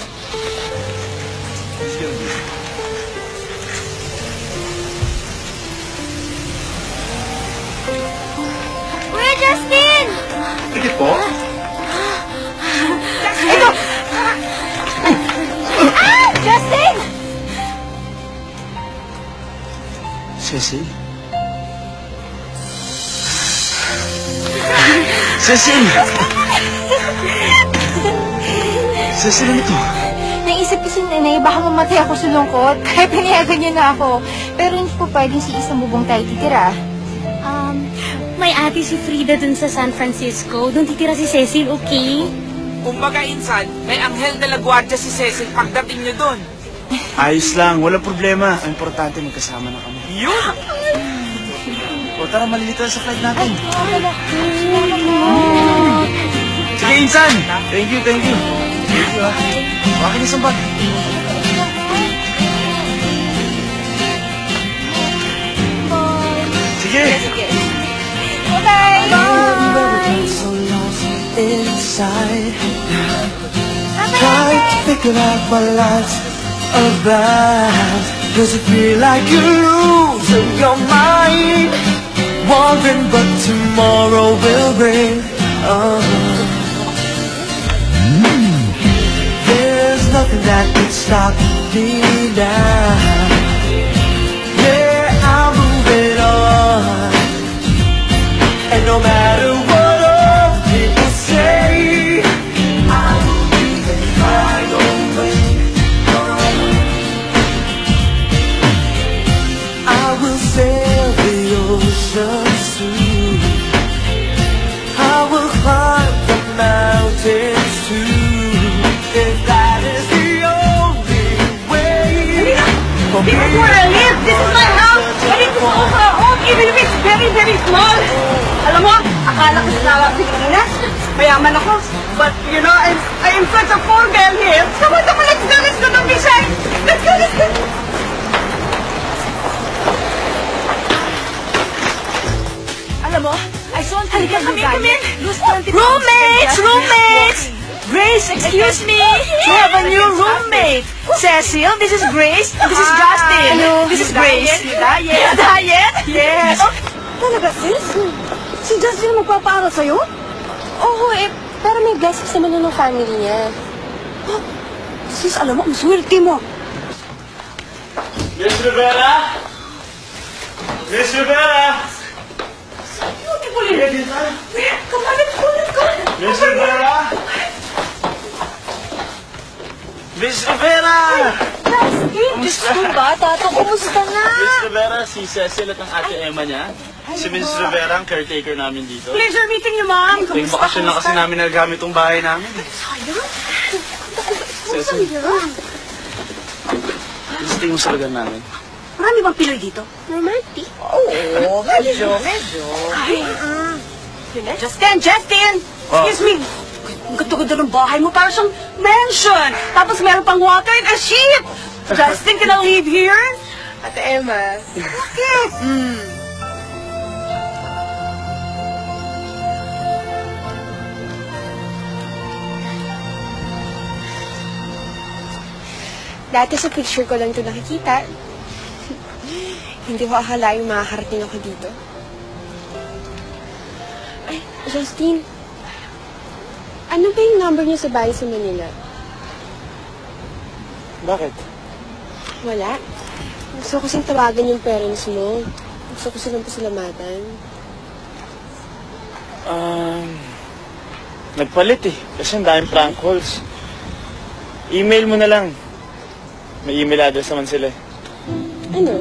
Kuya Justin! Tikit po? Justin! Cecil? Cecil! Cecil, ano to? Naisip ko si Nanay, baka mamatay ako sa lungkot. Kaya pinayagan niya na ako. Pero hindi po pwedeng si isang bubong tayo titira. May ate si Frida dun sa San Francisco. Doon titira si Cecil, okay? Kumbaga, insan, may anghel na lagwardya si Cecil pagdating nyo doon. Ayos lang, walang problema. Ang importante, magkasama na kami. Yun! O tara, malilito na sa flight natin. Sige, Insan! Thank you, thank you. Thank you, ha. Bakit isang bag? Sige! So lost inside. Trying to figure out what life's about. Does it feel like you're losing your mind? Wondering what tomorrow will bring. There's nothing that could stop me now. Yeah, I'm moving on. And no matter what all people say, I will be right away. I will sail the ocean too. I will climb the mountains too, if that is the only way. This is where I live. This is my house. But it is also a home, even if it's very, very small. Alam mo, akala ko sa kanina, mayaman ako. But, you know, I am such a poor girl here. Come on, let's go, don't be shy. Let's go. Alam mo, I saw on TV Come in. Roommates! Grace, excuse me. We have a new roommate. Cecil, this is Grace. This is Justin. This is Grace. Diet? Yes. Talaga, sis? Si Justin ang magpapaaral sa'yo? Oo, pero may blessings naman ng family niya. Sis, alam mo, ang swerte mo. Miss Rivera! Miss Rivera! Beautiful lady. Kamalit ko. Miss Rivera! Miss Rivera! Diyos ko, bata to. Kumusta na? Miss Rivera, si Cecil at ang ate Emma niya. Si Miss Rivera, ang caretaker namin dito. Pleasure meeting you, ma'am. Tuwing bakasyon lang kasi namin nagagamit tong bahay namin. Cecil, gusto mo sa lugar namin. Marami bang Pinoy dito? Romantic. Oo, medyo. Justin! Excuse me. Ang ganda-ganda ng bahay mo. Parang siyang mansion. Tapos meron pang water and a sheep. Justin, can I live here? Ate Emma. Bakit? Dati sa picture ko lang ito nakikita. Hindi ko akalaing makakarating ako dito. Ay, Justine. Ano ba yung number niyo sa bahay sa Manila? Bakit? Wala. Gusto ko kasing tawagan yung parents mo. Gusto ko silang pasalamatan. Nagpalit eh. Kasi ang daming prank calls. Email mo na lang. May email address naman sila eh. Ano?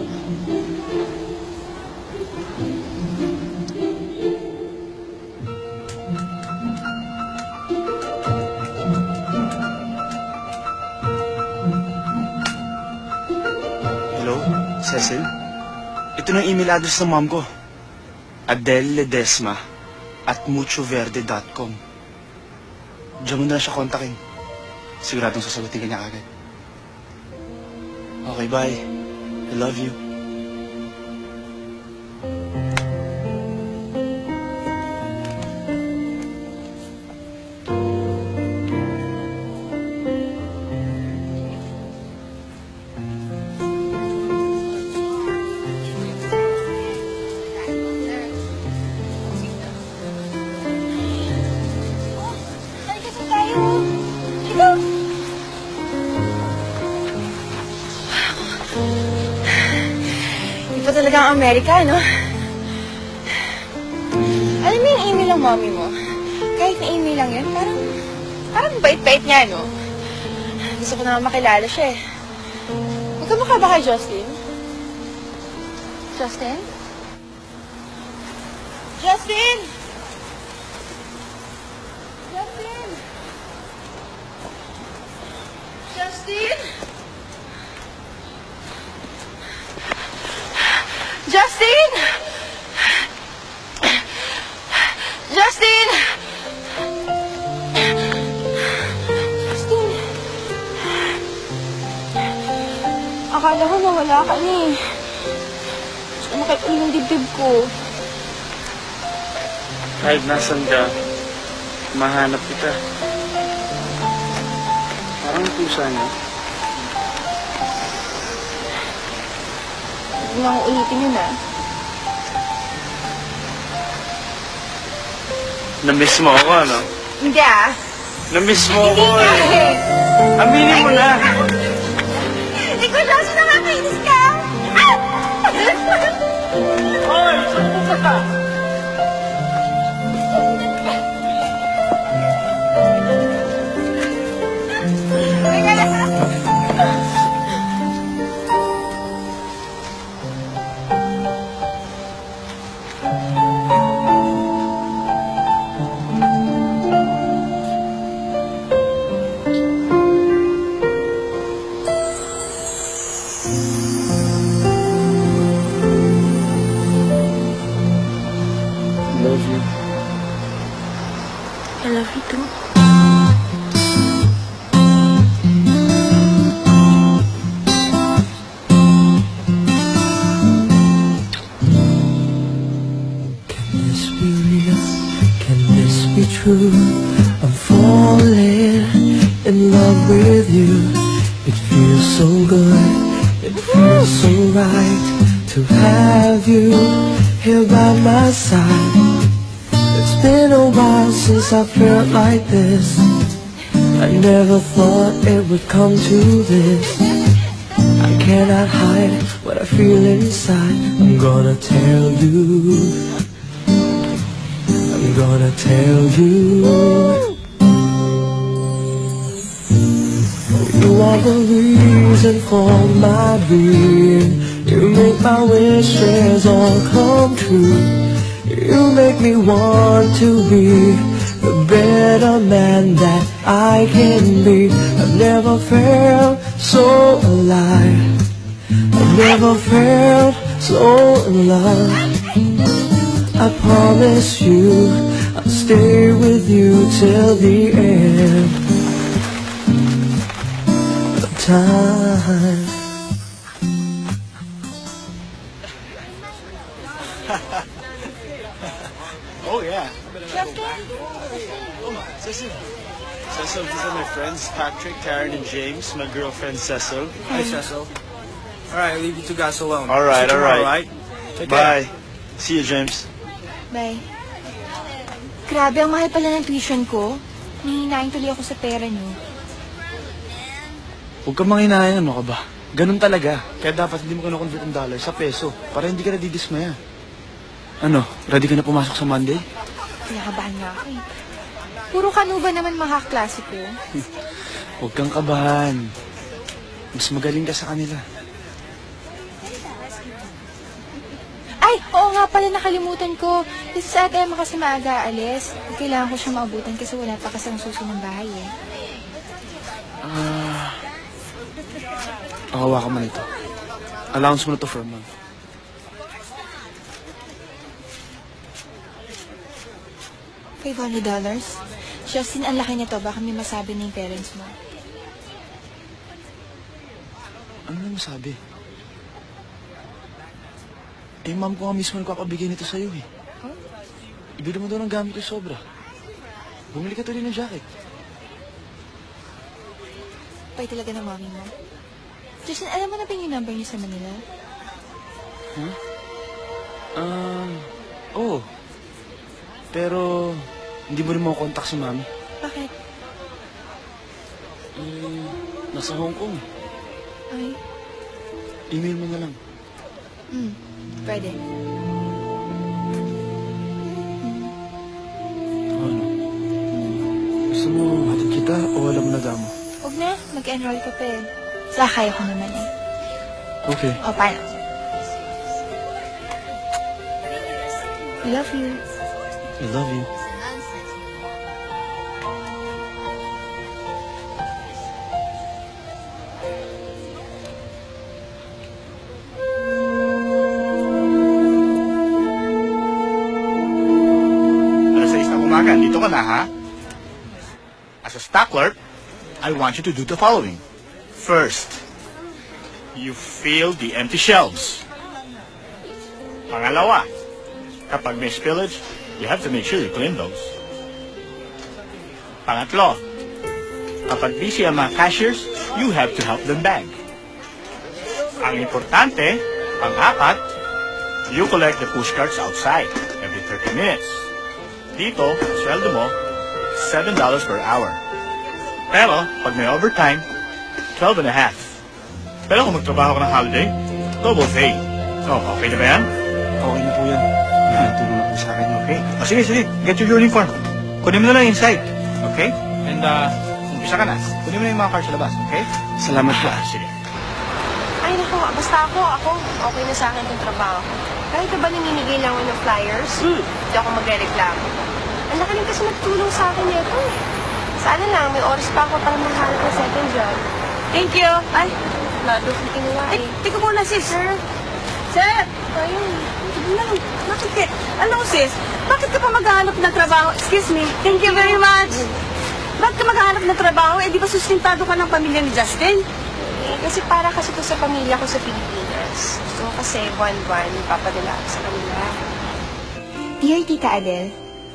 Hello, Cecil? Ito na yung email address ng mom ko. adelledesma@muchoverde.com. Diyan mo na siya kontakin. Siguradong sasagutin ka niya agad. Okay, bye. I love you. Iba talaga ang Amerika, no? Alam mo yung email ng mommy mo? Kahit na email lang yun, parang bait-bait niya, no? Gusto ko na makilala siya, eh. Magkamukha ba kay Justin? Justin? Justin! Justin! Justin! Justin! Justin! Justin! Akala ko nawala ka na eh. Gusto ko makipuli ng dibdib ko. Kahit nasan ka, mahanap kita. Parang pusa niya. Huwag na akong ulitin yun, ah. Na-miss mo ako, ano? Hindi, ah. Na-miss mo ako, eh. Aminin mo na. Ikaw, Justin, nakakainis ka! Hoy, saan pupunta ka? love you. I love you too. This be real? Can this be true? I'm falling in love with you. It feels so good, it feels so right to have you here by my side. It's been a while since I felt like this. I never thought it would come to this. I cannot hide what I feel inside. I'm gonna tell you. I'm gonna tell you. You are the reason for my being. You make my wishes all come true. You make me want to be the better man that I can be. I've never felt so alive. I've never felt so in love. I promise you I'll stay with you till the end of time. Oh, yeah. Cecil. Cecil, these are my friends, Patrick, Karen, and James. My girlfriend, Cecil. Hi, Cecil. Alright, I'll leave you two guys alone. Alright, See you tomorrow, alright. Take care. Bye. See you, James. Bye. Grabe, ang mahal pala ng tuition ko. Nahihinain tuloy ako sa pera niyo. Huwag kang manginayan, ano ka ba? Ganun talaga. Kaya dapat hindi mo convert ng dollar sa peso para hindi ka nadidismaya. Ano, ready ka na pumasok sa Monday? Kinakabahan nga ako eh. Puro kanuba naman mga kaklase ko. Huwag kang kabahan. Mas magaling ka sa kanila. Ay, oo nga pala, nakalimutan ko. Kasi sa ate Emma kasi maaga aalis. Kailangan ko siya maabutan kasi wala pa kasi ang susunod ng bahay eh. Pakawa ka man ito. Allowance mo na to for a month. $500? Justin, ang laki nito. Baka may masabi na yung parents mo. Ano na masabi? Eh, ma'am ko nga mismo nagpapabigay nito sa'yo eh. Huh? Ibili mo daw ng gamit ko sobra. Bumili ka tuloy ng jacket. Pay talaga ng mami mo. Justin, alam mo na ba yung number niya sa Manila? Huh? Oo. Pero, hindi mo rin makokontak si mami. Bakit? Nasa Hong Kong. Ay, Email mo na lang. pwede. Ano? Gusto mo hatid kita o wala mo na damo? Huwag na, mag-enroll ka pa eh. Sakay ako naman eh. Okay. O, paano? I love you. I love you. Dito ka na, ha? As a stock clerk, I want you to do the following. First, you fill the empty shelves. Pangalawa, kapag may spillage, you have to make sure you clean those. Pangatlo, kapag busy ang mga cashiers, you have to help them bag. Ang importante, pang-apat, you collect the pushcarts outside every 30 minutes. Dito, sweldo mo, $7 per hour. Pero, pag may overtime, 12 and a half. Pero kung magtrabaho ka ng holiday, double pay. Oh, okay na ba yan? Okay na po yan. Tulong lang sa akin. Okay. O sige, sige. Get your uniform. Kunin mo na lang inside. Okay? And, umpisa ka na. Kunin mo na yung mga cards sa labas. Okay? Salamat po. Sige. Ay, naku, basta ako okay na sa akin itong trabaho. Kahit ba namimigay lang ako ng flyers, hindi ako magre-reklamo. Ang laki rin kasi nagtulong sa akin nito eh. Sana lang, may oras pa ako para maghanap ng second job. Thank you. Ay, lalo ko kinuha eh. Tika muna, sis. Sir! Ayun. Ano, sis? Bakit ka pa maghahanap ng trabaho? Excuse me. Thank you very much. Bakit ka maghahanap ng trabaho? Eh, di ba sustentado ka ng pamilya ni Justin? Kasi para kasi to sa pamilya ko sa Pilipinas. So kasi buwan-buwan papadala ako sa kanila. Dear Tita Adele,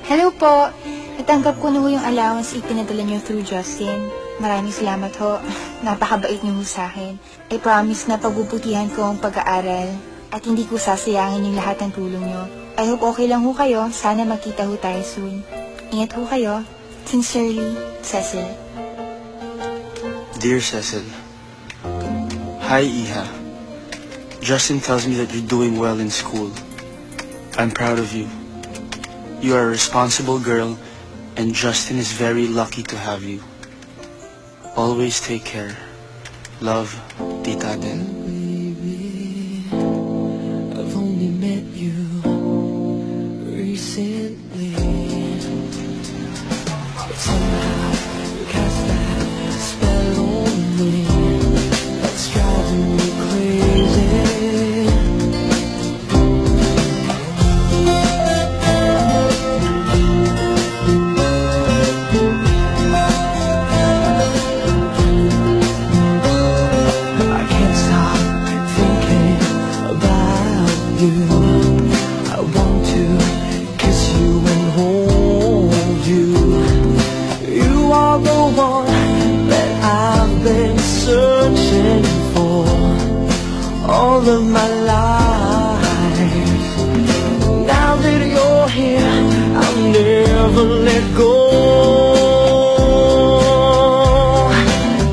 hello po. Natanggap ko na ho yung allowance ipinadala niyo through Justin. Maraming salamat ho. Napakabait niyo ho sa akin. I promise na pagbubutihan ko ang pag-aaral at hindi ko sasayangin yung lahat ng tulong niyo. I hope okay lang ho kayo. Sana magkita ho tayo soon. Ingat ho kayo. Sincerely, Cecil. Dear Cecil, hi Iha. Justin tells me that you're doing well in school. I'm proud of you. You are a responsible girl, and Justin is very lucky to have you. Always take care. Love, Tita Adele. I've only met you recently, but somehow you cast that spell on me that's driving me crazy. I can't stop thinking about you. I want to kiss you and hold you. You are the one that I've been searching for all of my life. Now that you're here, I'll never let go.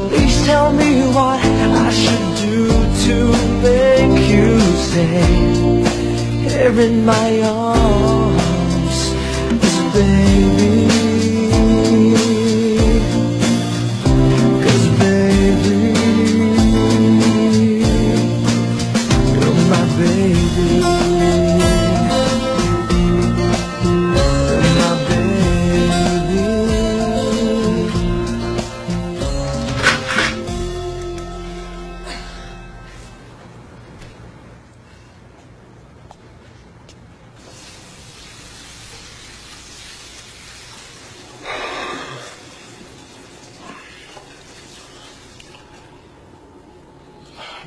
Please tell me what I should do to make you stay here in my arms, 'cause baby, you're my baby, you're my baby.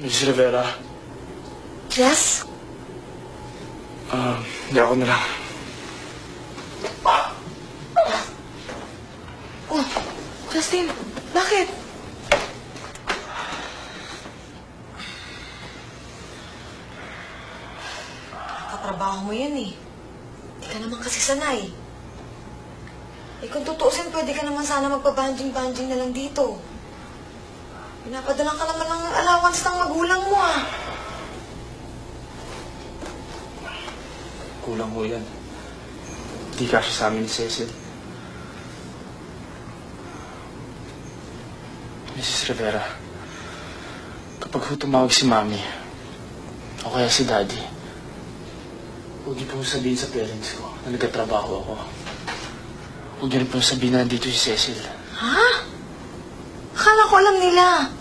Mrs. Rivera, Yes? hindi ako na lang. Oh, Justin, bakit? Katrabaho mo yun eh. Hindi ka naman kasi sanay. Eh kung tutuusin, pwede ka naman sana magpa-banjing-banjing na lang dito. Pinapadalang ka naman ng allowance ng magulang mo ah. Kulang ho yan. Hindi kasi sa amin ni Cecil. Mrs. Rivera, kapag ho tumawag si Mami, o kaya si Daddy, huwag niyo po sabihin sa parents ko na nagkatrabaho ako. Huwag niyo rin po sabihin na nandito si Cecil. Ha? Akala ko alam nila.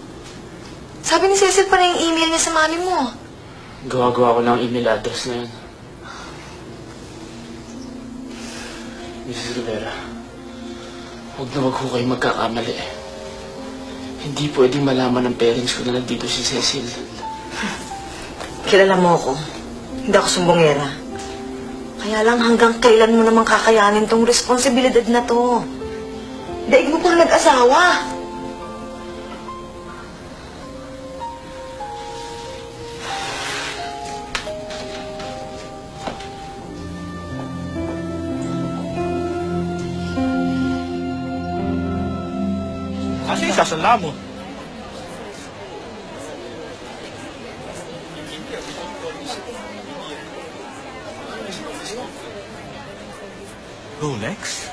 Sabi ni Cecil pa na yung email niya sa mami mo. Gawa-gawa ko lang ang email address na yun. Mrs. Rivera, huwag na huwag ho kayo magkakamali. Hindi pwedeng malaman ng parents ko na nandito si Cecil. Kilala mo ako. Hindi ako sumbongera. Kaya lang hanggang kailan mo naman kakayanin tong responsibilidad na to? Daig mo pang nag-asawa. Kasi sasala mo. Rolex?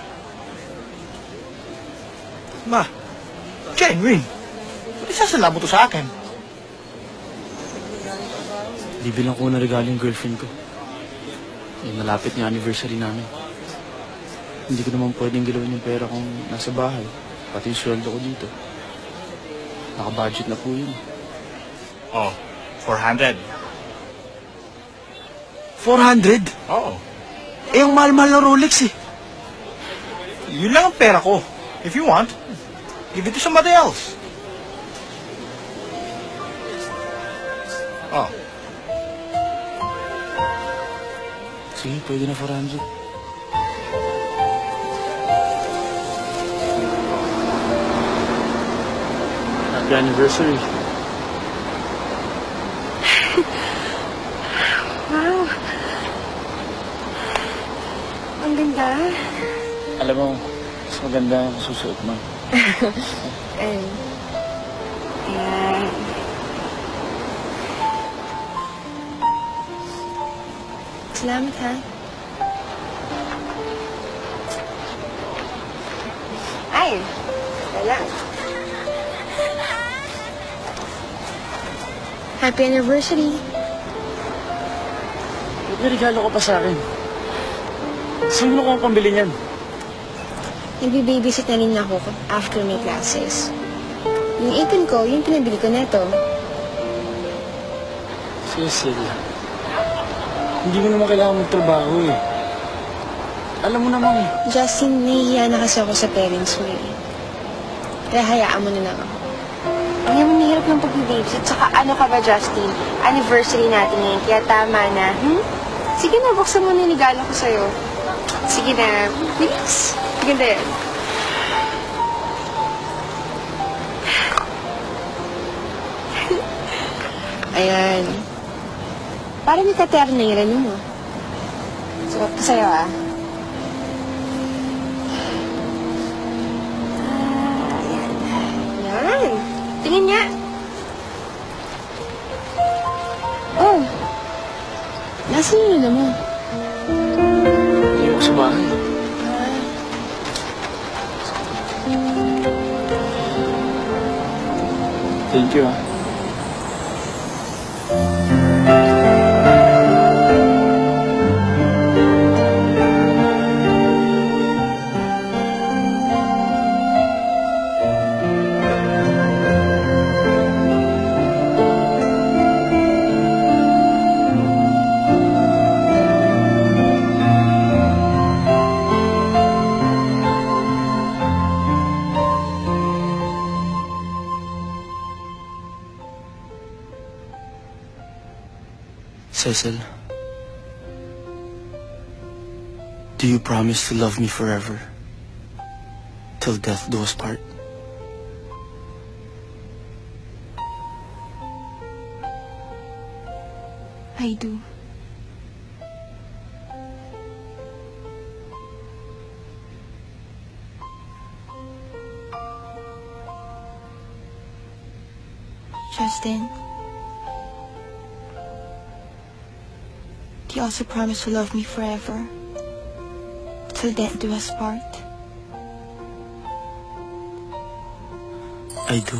Ma, genuine. Ba't sasala mo to sa akin? Bibilang ko na regalo yung girlfriend ko. Eh, malapit yung anniversary namin. Hindi ko naman pwedeng gilawin yung pera kung nasa bahay. Pati yung sweldo ko dito. Naka-budget na po yun. Oh, 400. 400? Oo. Eh, yung mahal-mahal na Rolex eh. Yun lang ang pera ko. If you want, give it to somebody else. Oh. Sige, pwede na 400. Happy anniversary. Wow. Ang ganda. Alam mo, mas maganda ang susuot mo. Ayan. Salamat, ha? Ay, wala. Happy anniversary. Ba't may regalo ka pa sa akin? Saan mo ko ang pambili niyan? Nagbe-babysit na rin ako after my classes. Yung ipon ko, yung pinabili ko neto. Cecil, hindi mo naman kailangan magtrabaho eh. Alam mo naman. Justin, nahihiya na kasi ako sa parents mo eh. Kaya hayaan mo na lang ako. Ang yaman nahirap ng pag-babysit. Tsaka ano ka ba, Justin? Anniversary natin ngayon, kaya tama na. Sige na, buksan mo na yung regalo ko sa'yo. Sige na, bilis. Ganda yan. Ayan. Parang may katernera yun, oh. Sukat ko sa'yo, ah. Yan. Tingin niya. Oh. Nasaan yung lula mo? Hindi mo sa bahay. Thank you, ah. Cecil, do you promise to love me forever? Till death do us part? I do. Justin, do you also promise to love me forever? Till death do us part? I do.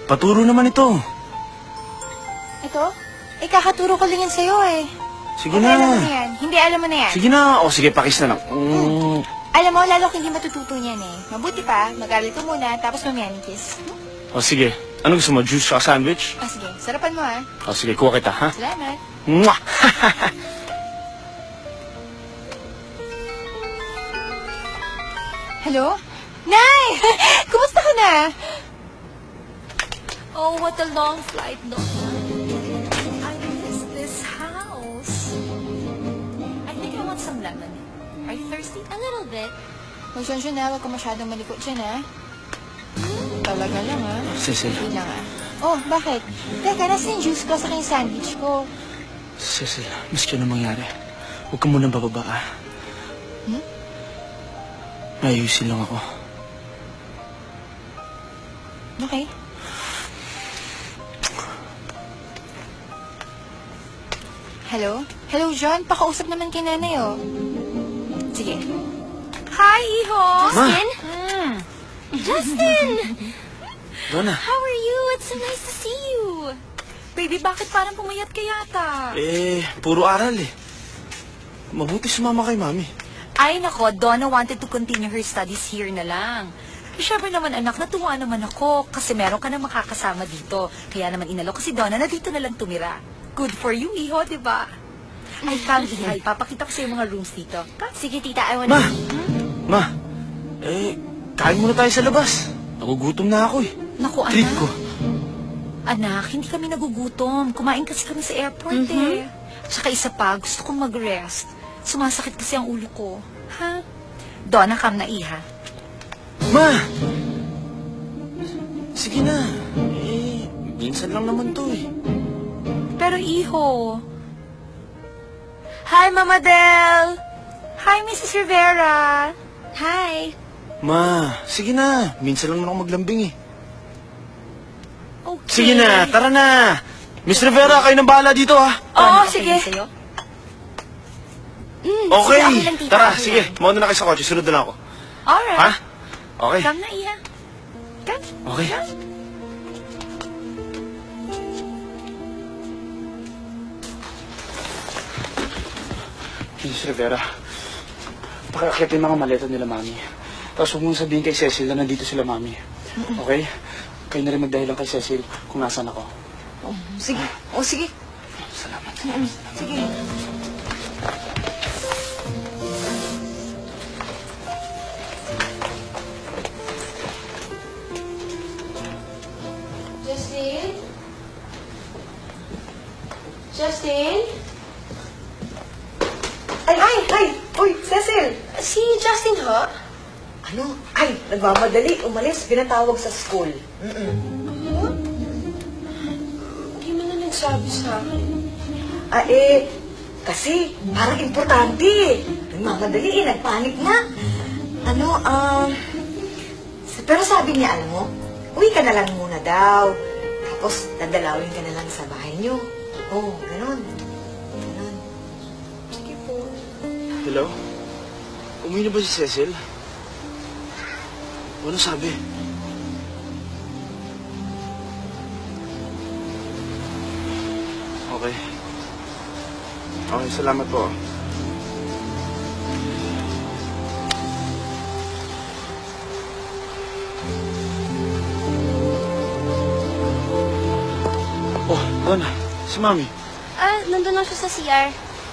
Paturo naman ito. Ito? Eh, kakaturo ko lang yan sa'yo eh. Sige Okay, na. alam mo na yan. Hindi, alam mo na yan. Sige na. O sige, pakis na lang. Alam mo, lalo ko hindi matututo niyan eh. Mabuti pa, mag-aral ka muna, tapos mamaya ni kiss. O sige. Ano gusto mo? Juice sa sandwich? Ah, sige. Sarapan mo ah. O sige, kuha kita, ha? Salamat. Mwah! Hello? Nay! Kumusta ka na? Oh, what a long flight, Donna. I miss this house. I think I want some lemon. Are you thirsty? A little bit. Magsonsyo na, huwag ka masyadong malikot dyan ah. Talaga lang ah. Cecil. Hindi lang ah. Oh, bakit? Teka, nasa yung juice ko sa yung sandwich ko. Cecil, maski ano mangyari, huwag ka munang bababa, ah. Ayusin lang ako. Okay. Hello? Hello, John. Pakausap naman kay nanay, oh. Sige. Hi, Iho! Justin? Justin! Donna. How are you? It's so nice to see you. Baby, bakit parang pumayat ka yata? Puro aral eh. Mabuti sumama kay Mami. Ay nako, Donna wanted to continue her studies here na lang. Siyempre naman anak, natuwa naman ako kasi meron ka nang makakasama dito. Kaya naman inalok si Donna na dito na lang tumira. Good for you, iho, di ba? Ay, come, Iha, ipapakita ko sa yung mga rooms dito. Come. Sige, tita, I wanna... Ma, kain muna tayo sa labas. Nagugutom na ako eh. Naku, anak. Treat ko. Anak, hindi kami nagugutom. Kumain kasi kami sa airport eh. Tsaka isa pa, gusto kong mag-rest. Sumasakit kasi ang ulo ko. Ha? Donna, come na, Iha. Ma! Sige na. Minsan lang naman to eh. Pero iho. Hi, Mama Del! Hi, Mrs. Rivera. Hi! Ma, sige na. Minsan lang naman ako maglambing eh. Okay. Sige na, tara na. Miss Rivera, kayo nang bahala dito ha. Oo, sige. Okay, sige, ako lang, tita, tara, ako sige. Mauna na kayo sa kotse, sunod na lang ako. Alright. Ha? Okay. Come na, Iha. Come. Okay. Miss Rivera, pakiakit yung mga maleta nila, Mami. Tapos huwag mong sabihin kay Cecil na nandito sila, Mami. Okay? Kayo na rin magdahilan kay Cecil kung nasaan ako. Sige. O, sige. Salamat. Sige. Justin? Justin? Ay! Uy, Cecil! Si Justin, ha? Ano? Ay, nagmamadali. Umalis. Pinatawag sa school. Hindi mo na nagsabi sa akin. Kasi parang importante. Nagmamadali eh. Nagpanik na. Pero sabi niya, alam mo, uwi ka na lang muna daw. Tapos, dadalawin ka na lang sa bahay niyo. Oh, ganon. Sige po. Hello? Umuwi na ba si Cecil? Ano sabi? Okay. Okay, salamat po. Oh, Donna, si Mami. Nandun lang siya sa CR.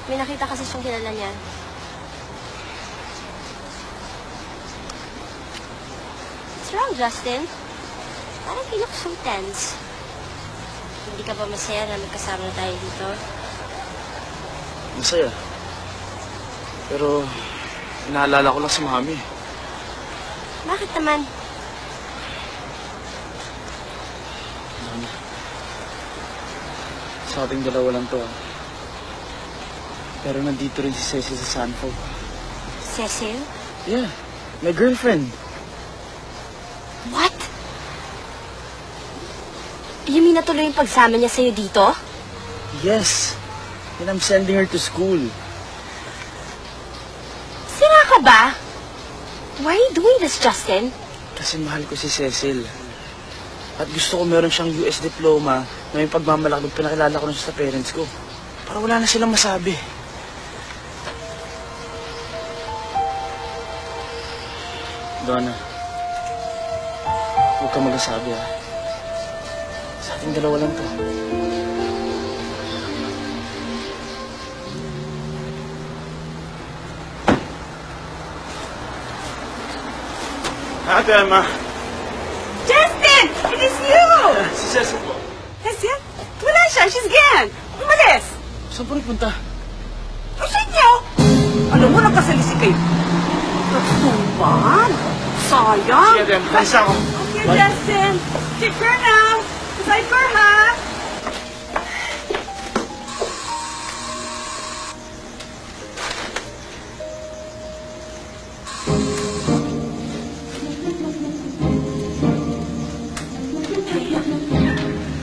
May nakita kasi siyang kilala niya. What's wrong, Justin? Parang you look so tense. Hindi ka ba masaya na magkasama na tayo dito? Masaya. Pero, inaalala ko lang si Mami. Bakit naman? Donna, sa ating dalawa lang to ah. Pero nandito rin si Cecil sa Sanford. Cecil? Yeah, my girlfriend. What? You mean natuloy yung pagsama niya sa'yo dito? Yes. And I'm sending her to school. Sira ka ba? Why are you doing this, Justin? Kasi mahal ko si Cecil. At gusto ko meron siyang US diploma na may pagmamalaki nung pinakilala ko na siya sa parents ko. Para wala na silang masabi. Donna, huwag ka mag-asabi ha. Sa ating dalawa lang to. Ate Emma. Justin! It is you! Si Cecil po. Cecil? Wala siya. She's gone. Umalis. Saan po nagpunta? Sa inyo. Alam mo, nagkasalisi kayo. Naman. Sayang. Sige, Ate Emma. Thanks ako. Okay, Justin. Take care now. Take care, ha?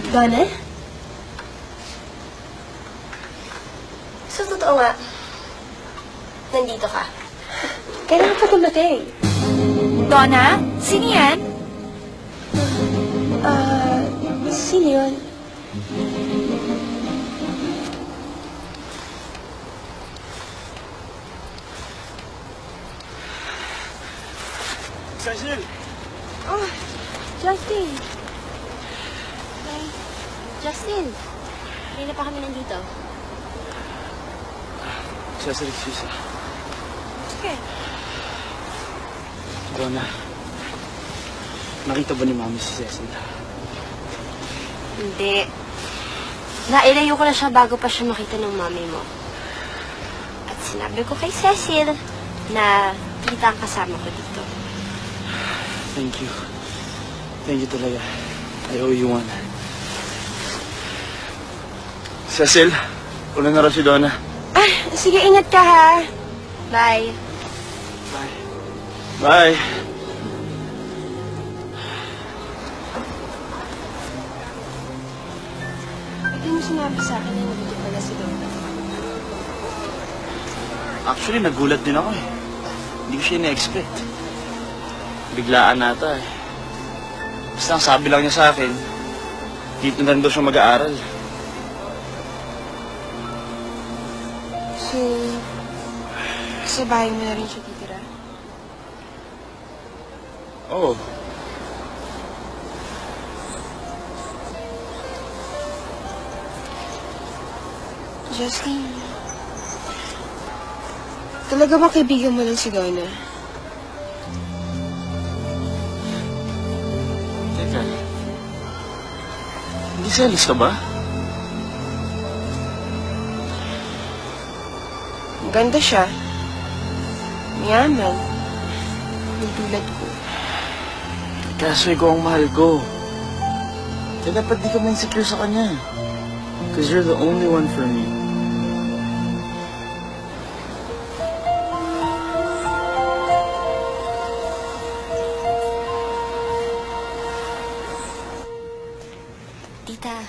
Donna? So, totoo nga. Nandito ka. Kailangan pa dumating. Donna, sino yan? Sino yun? Cecil! Oh, Justin. Hey, Justin. Kanina pa kami nandito. Cecil, excuse me. Okay. Donna, nakita ba ni Mami si Cecil? Hindi. Nailayo ko na siya bago pa siya makita ng mami mo. At sinabi ko kay Cecil na kita ang kasama ko dito. Thank you. Thank you talaga. I owe you one. Cecil, una na raw si Donna. Ah, sige, ingat ka ha. Bye. Bye. Hindi mo sinabi sa akin na nandito pala si Donna. Actually, nagulat din ako eh. Hindi ko siya na-expect. Biglaan nata eh. Basta ang sabi lang niya sa akin, dito na rin daw siya mag-aaral. So, sa bahay mo na rin siya titira? Oo. Justin, talaga ba kaibigan mo lang si Donna? Teka. Hindi selos ka ba? Ganda siya. Mayaman. Yung tulad ko. Kaso ikaw ang mahal ko. Kaya dapat di ka ma-insecure sa kanya. Because you're the only one for me. Tita,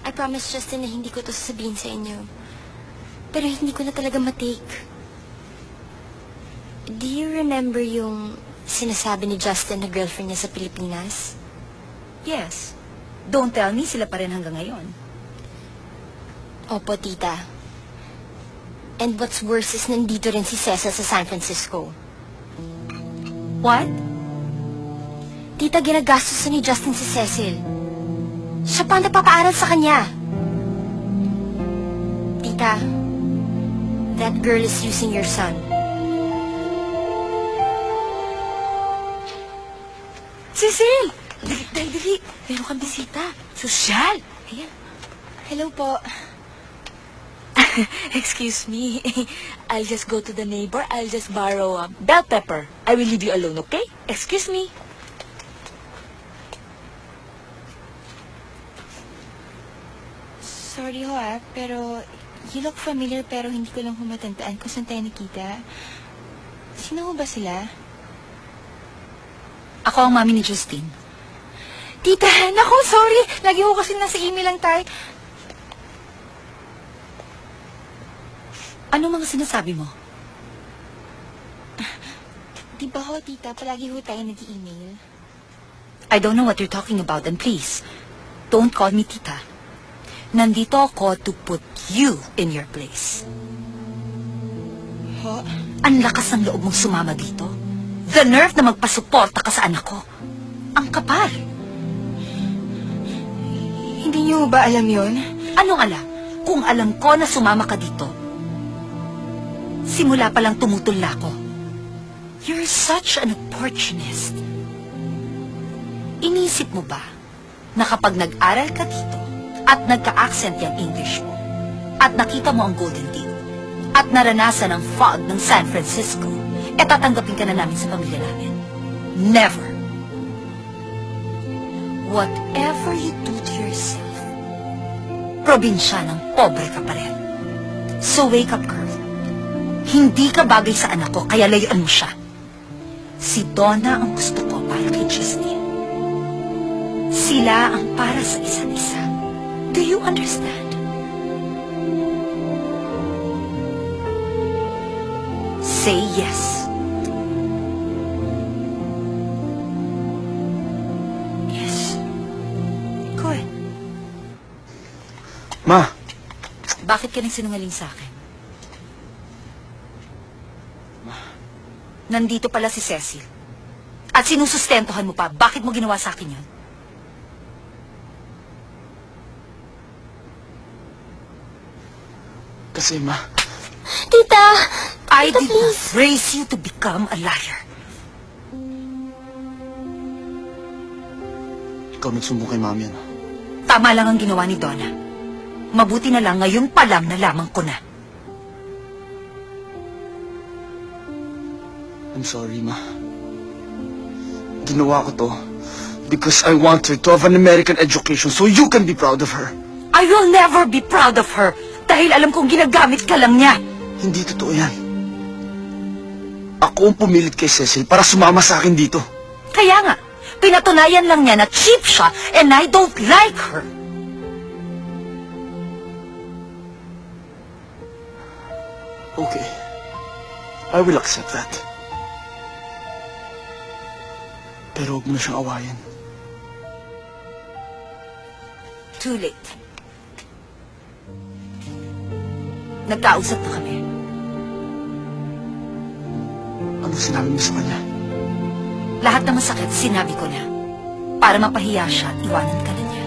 I promise Justin na hindi ko to sasabihin sa inyo. Pero hindi ko na talaga matake. Do you remember yung sinasabi ni Justin na girlfriend niya sa Pilipinas? Yes. Don't tell me, sila pa rin hanggang ngayon. Opo, tita. And what's worse is nandito rin si Cecil sa San Francisco. What? Tita, ginagastosan ni Justin si Cecil. Siya pa ang napapaaral sa kanya. Tita, that girl is using your son. Cecil! Dali. Meron kang bisita. Sosyal. Ayan. Hello po. Excuse me. I'll just go to the neighbor. I'll just borrow bell pepper. I will leave you alone, okay? Excuse me. Sorry ho pero you look familiar pero hindi ko lang humatandaan kung saan tayo nakita. Sino ho ba sila? Ako ang mami ni Justine. Tita, naku, sorry. Lagi ho kasi nasa email lang tayo. Ano mga sinasabi mo? Di ba ho, tita, palagi ho tayo nag-email? I don't know what you're talking about, and please, don't call me tita. Nandito ako to put you in your place. Ho? Ang lakas ng loob mong sumama dito. The nerve na magpasuporta ka sa anak ko. Ang kapal. Hindi niyo ba alam yon? Anong alam? Kung alam ko na sumama ka dito, simula pa lang tumutula ko. You're such an opportunist. Inisip mo ba na kapag nag-aral ka dito at nagka-accent yung English mo at nakita mo ang Golden Gate at naranasan ang fog ng San Francisco, tatanggapin ka na namin sa pamilya namin? Never. Whatever you do to yourself, probinsyang pobre ka pa rin. So wake up, girl. Hindi ka bagay sa anak ko, kaya layuan mo siya. Si Donna ang gusto ko para kay Justine. Sila ang para sa isa't isa. Do you understand? Say yes. Ma! Bakit ka nagsinungaling sa akin? Nandito pala si Cecil. At sinusustentuhan mo pa. Bakit mo ginawa sa akin yun? Kasi, Ma, Tita! I Tita, did please. not raise you to become a liar. ikaw nagsumbong kay Mami, ano? Tama lang ang ginawa ni Donna. Mabuti na lang ngayon pa lang nalaman ko na. I'm sorry, Ma. Ginawa ko to because I want her to have an American education so you can be proud of her. I will never be proud of her dahil alam kong ginagamit ka lang niya. Hindi totoo yan. Ako ang pumilit kay Cecil para sumama sa akin dito. Kaya nga, pinatunayan lang niya na cheap siya and I don't like her. Okay. I will accept that. Pero huwag mo na siyang awayin. Too late. Nagkausap na kami. Ano sinabi mo sa kanya? Lahat ng masakit, sinabi ko na. Para mapahiya siya at iwanan ka na niya.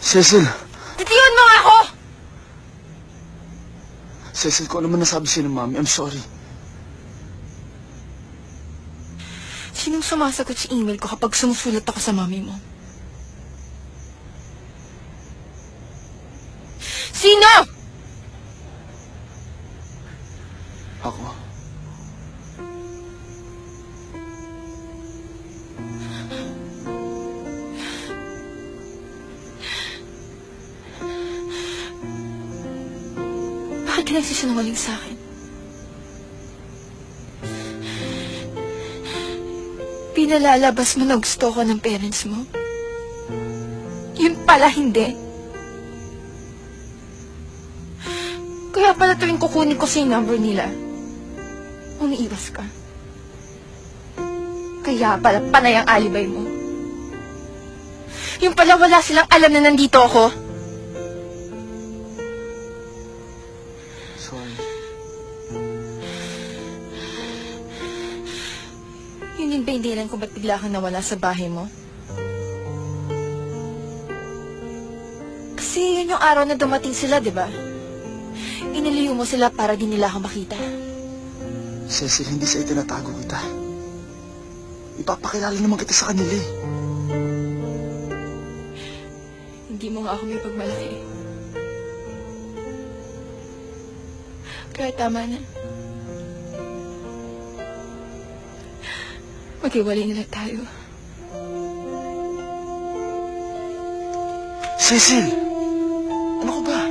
Cecil! Titiyon mo nga ako! Cecil, kung ano man nasabi sa'yo ng Mami, I'm sorry. Sinong sumasagot sa email ko kapag sumusulat ako sa mami mo? Sino? Ako. Bakit ka nagsisinungaling sa akin? Pinalalabas mo na gusto ko ng parents mo? Yun pala hindi. Kaya pala tuwing kukunin ko sa yung number nila, umiiwas ka. Kaya pala panay ang alibay mo. Yung pala wala silang alam na nandito ako. Sorry. Yun din ba yung dahilan kung ba't bigla kang nawala sa bahay mo? Kasi yun yung araw na dumating sila, di ba? Iniliyo mo sila para di nila ako makita. Cecil, hindi sa itinatago kita. Ipapakilala naman kita sa kanila eh. Hindi mo nga ako may pagmalaki. Kaya tama na. Maghiwalay na lang tayo. Cecil! Ano ka ba?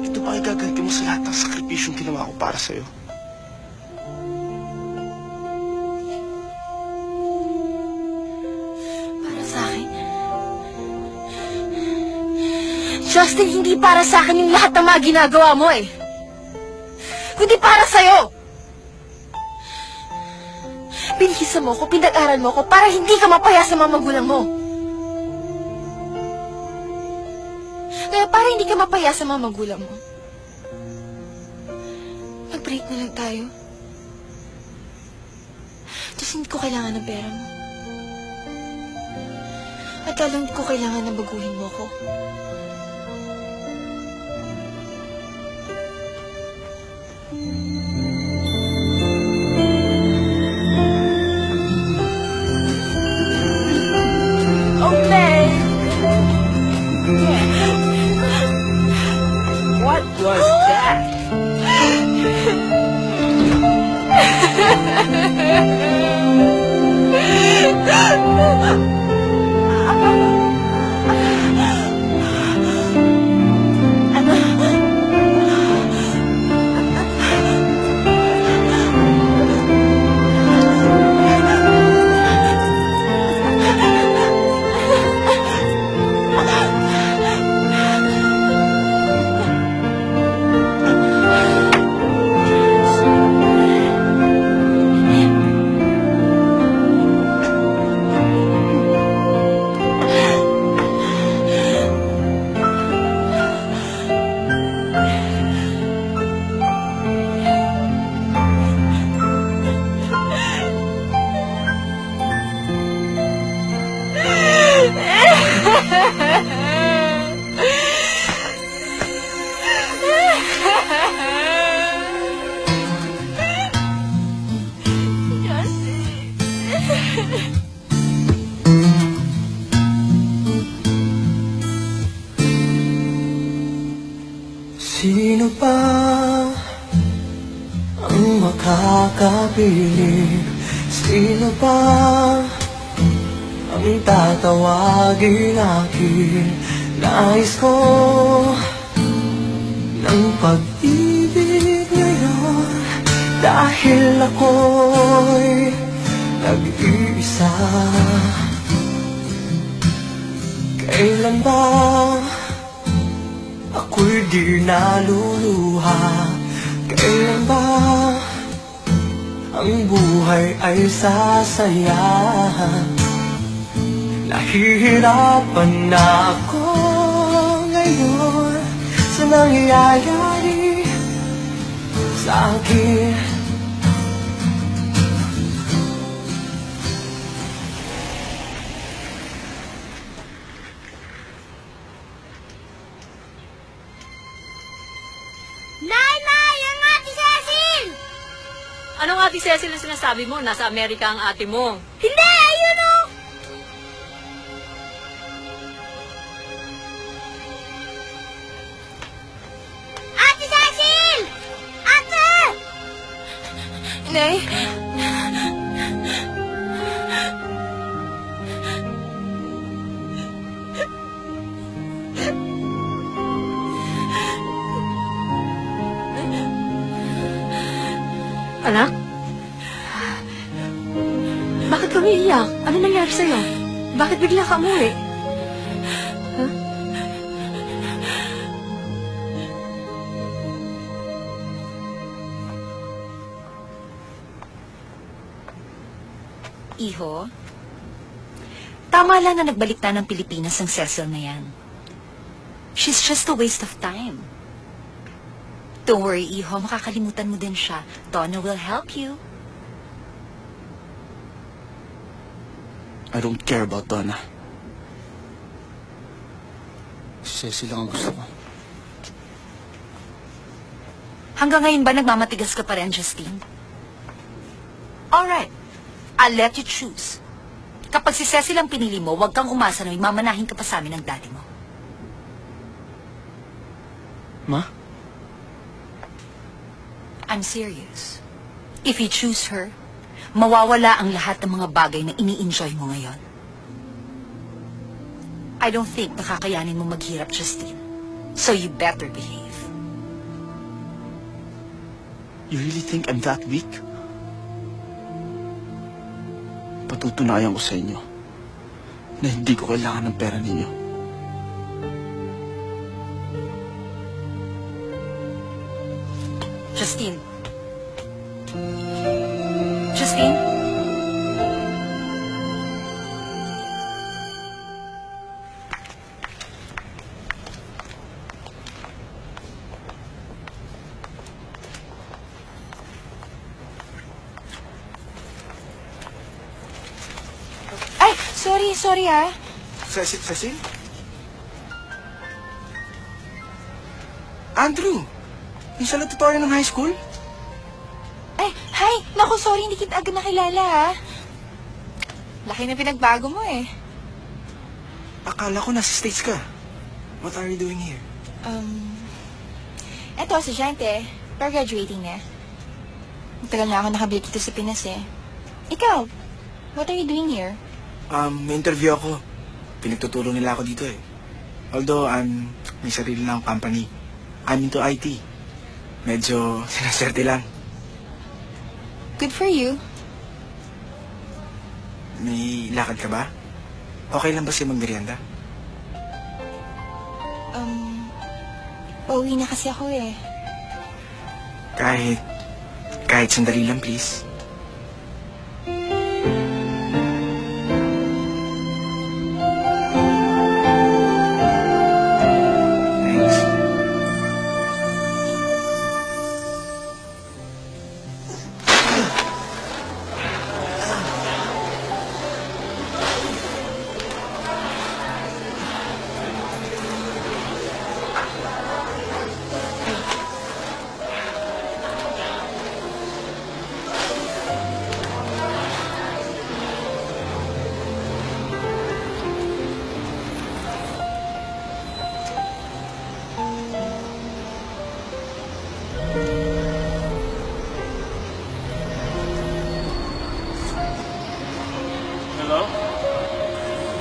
Ito ba ay gaganti mo sa lahat ng sakripisyong ginawa ko para sa'yo? Para sa akin. Justin, hindi para sa akin yung lahat ng mga ginagawa mo eh. Kundi para sa'yo. Pinihisa mo ko, pinag-aral mo ko para hindi ka mapaya sa mga magulang mo. Kaya para hindi ka mapaya sa mga magulang mo, mag-break na lang tayo. Tapos hindi ko kailangan ng pera mo. At lalong hindi ko kailangan na baguhin mo ko. Oh, babe! What was that? Sino pa ang makakapiling? Sino pa ang tatawagin akin? Nais ko ng pag-ibig ngayon, dahil ako'y nag-iisa. Kailan ba ako'y di naluluha? Kailan ba ang buhay ay sasaya? Nahihirapan na ako ngayon sa nangyayari sa akin. Anong Ate Cecil ang sinasabi mo? Nasa Amerika ang ate mo. Hindi! Ayun o! Ate Cecil! Ate! Nay? Anak? Bakit ka umiiyak? Ano nangyari sa'yo? Bakit bigla ka umuwi? Huh? Iho, tama lang na nagbalik na ng Pilipinas ang Cecil na yan. She's just a waste of time. Don't worry, Iho. Makakalimutan mo din siya. Donna will help you. I don't care about Donna. Si Cecil lang ang gusto ko. Hanggang ngayon ba nagmamatigas ka pa rin, Justine? Alright. I'll let you choose. Kapag si Cecil ang pinili mo, huwag kang umasa na may mamanahin ka pa sa amin ng daddy mo. Ma? I'm serious. If you choose her, mawawala ang lahat ng mga bagay na ini-enjoy mo ngayon. I don't think nakakayanin mo maghirap, Justine. So you better behave. You really think I'm that weak? Patutunayan ko sa inyo na hindi ko kailangan ng pera ninyo. Justine. Justine? Ay, sorry ha. Cecil? Andrew, yung sa tutorial ng high school? Naku, sorry, hindi kita agad nakilala, ha? Laki na pinagbago mo, eh. Akala ko nasa States ka. What are you doing here? Eto, estudyante. Pero graduating na. Matagal na ako nakabalik dito sa Pinas, eh. Ikaw, what are you doing here? May interview ako. Pinagtutulong nila ako dito eh. Although, may sarili lang akong company. I'm into IT. Medyo sinaserte lang. Good for you. May lakad ka ba? Okay lang ba siya magmerienda? Pauwi na kasi ako, eh. Kahit sandali lang, please. Hello?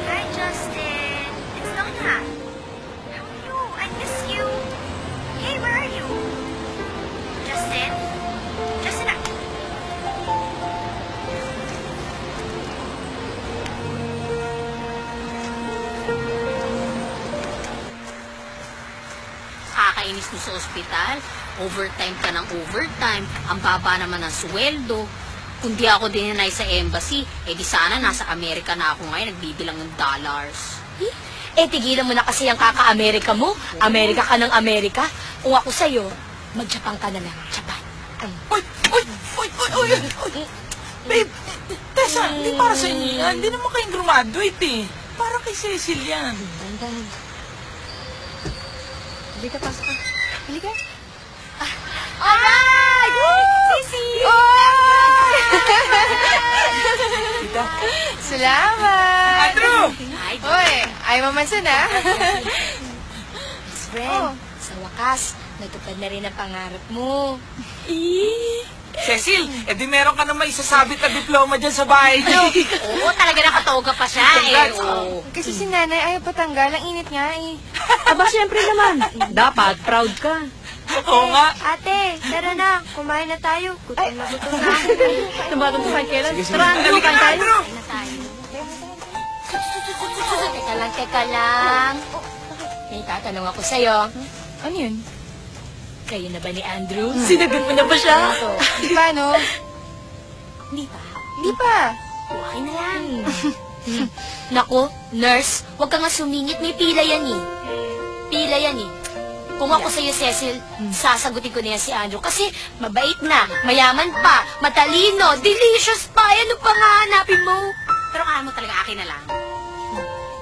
Hi, Justin. It's Donna. How are you? I miss you. Hey, where are you? Justin? Justin, Kakainis mo sa ospital. Overtime ka ng overtime. Ang baba naman ng sweldo. Kung di ako dinanay sa embassy, di sana nasa Amerika na ako ngayon, nagbibilang ng dollars. tigilan mo na kasi yung kaka-Amerika mo. Amerika ka ng Amerika. Kung ako sa'yo, mag-Japan ka na lang. Japan. Uy! Babe, Tessa, hindi para sa inyo yan. Hindi naman kayong graduate eh. Para kay Cecil yan. Dandan. Halika, pasok ka. Halika. Alright! Sisi! Tita. Salamat! Andrew! Hoy, ay mamansan, ha? Best friend, sa wakas, natupad na rin ang pangarap mo. Cecil, di meron ka naman isasabit na diploma dyan sa bahay niyo. Oo, talaga nakatoga pa siya Kasi si nanay ayaw patanggal. Ang init nga, eh. Aba, syempre naman. Dapat, proud ka. Oo nga. Ate, tara na. Kumain na tayo. Gutom na gutom na. Tumatong sa kailan. Sige. Tara, Andrew, Halika kain na, tayo. Andrew. Teka lang. May tatanong ako sa'yo. Ano yun? Kayo na ba ni Andrew? Sinagot mo na ba siya? Di ba, no? Hindi pa. Di pa. Okay na yan. Naku, nurse, huwag ka nga sumingit. May pila yan eh. Pila yan eh. Kung ako sa'yo, Cecil, sasagutin ko na yan si Andrew. Kasi mabait na, mayaman pa, matalino, delicious pa. Ano pa nga hanapin mo? Pero kaya mo talaga akin na lang.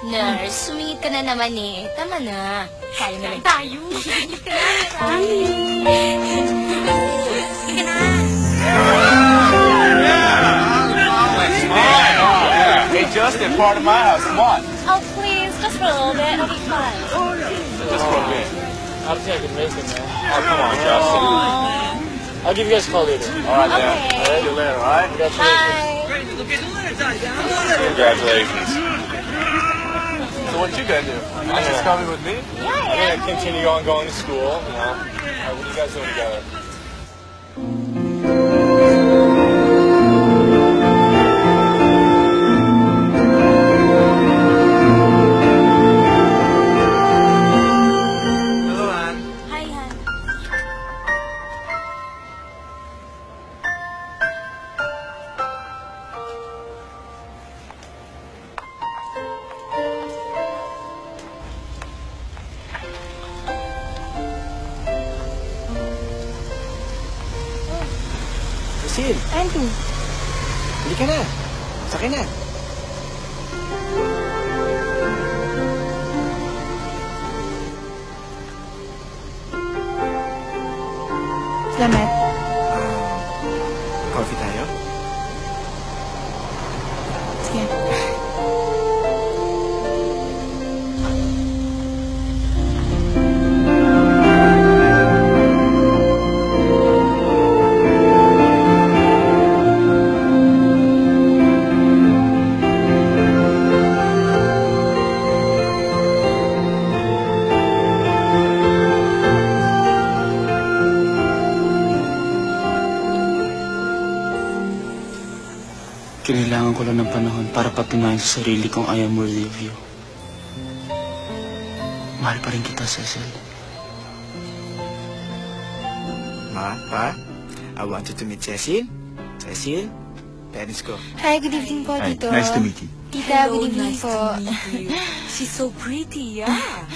Nurse, sumingit ka na naman eh. Tama na. Kaya na lang. Tayo. Sige ka na. Sige na. Hey, Justin, part of my house. Come on. Oh, please, just for a little bit. It'll be fun. Just for a bit. I don't think I can make it, man. Oh, come on, Justin. I'll give you guys a call later. All right, man. Okay. All right, see you later, all right? Bye. Congratulations. So what you gonna do? You just coming with me? Yeah, I'm gonna continue on going to school, you know. All right, what are you guys doing together? Hello, Ann. Hi, Han. Cecil, Andrew. hindi ka na. Sakay na. Salamat. Coffee tayo? pagkakaroon ng panahon para patunayan sa sarili kong I am worthy of you. Mahal pa rin kita, Cecil. Ma, Pa, I want you to meet Cecil. Cecil, parents ko. Hi, good evening po, Tito. Nice to meet you. Tita, good evening po. She's so pretty, yeah.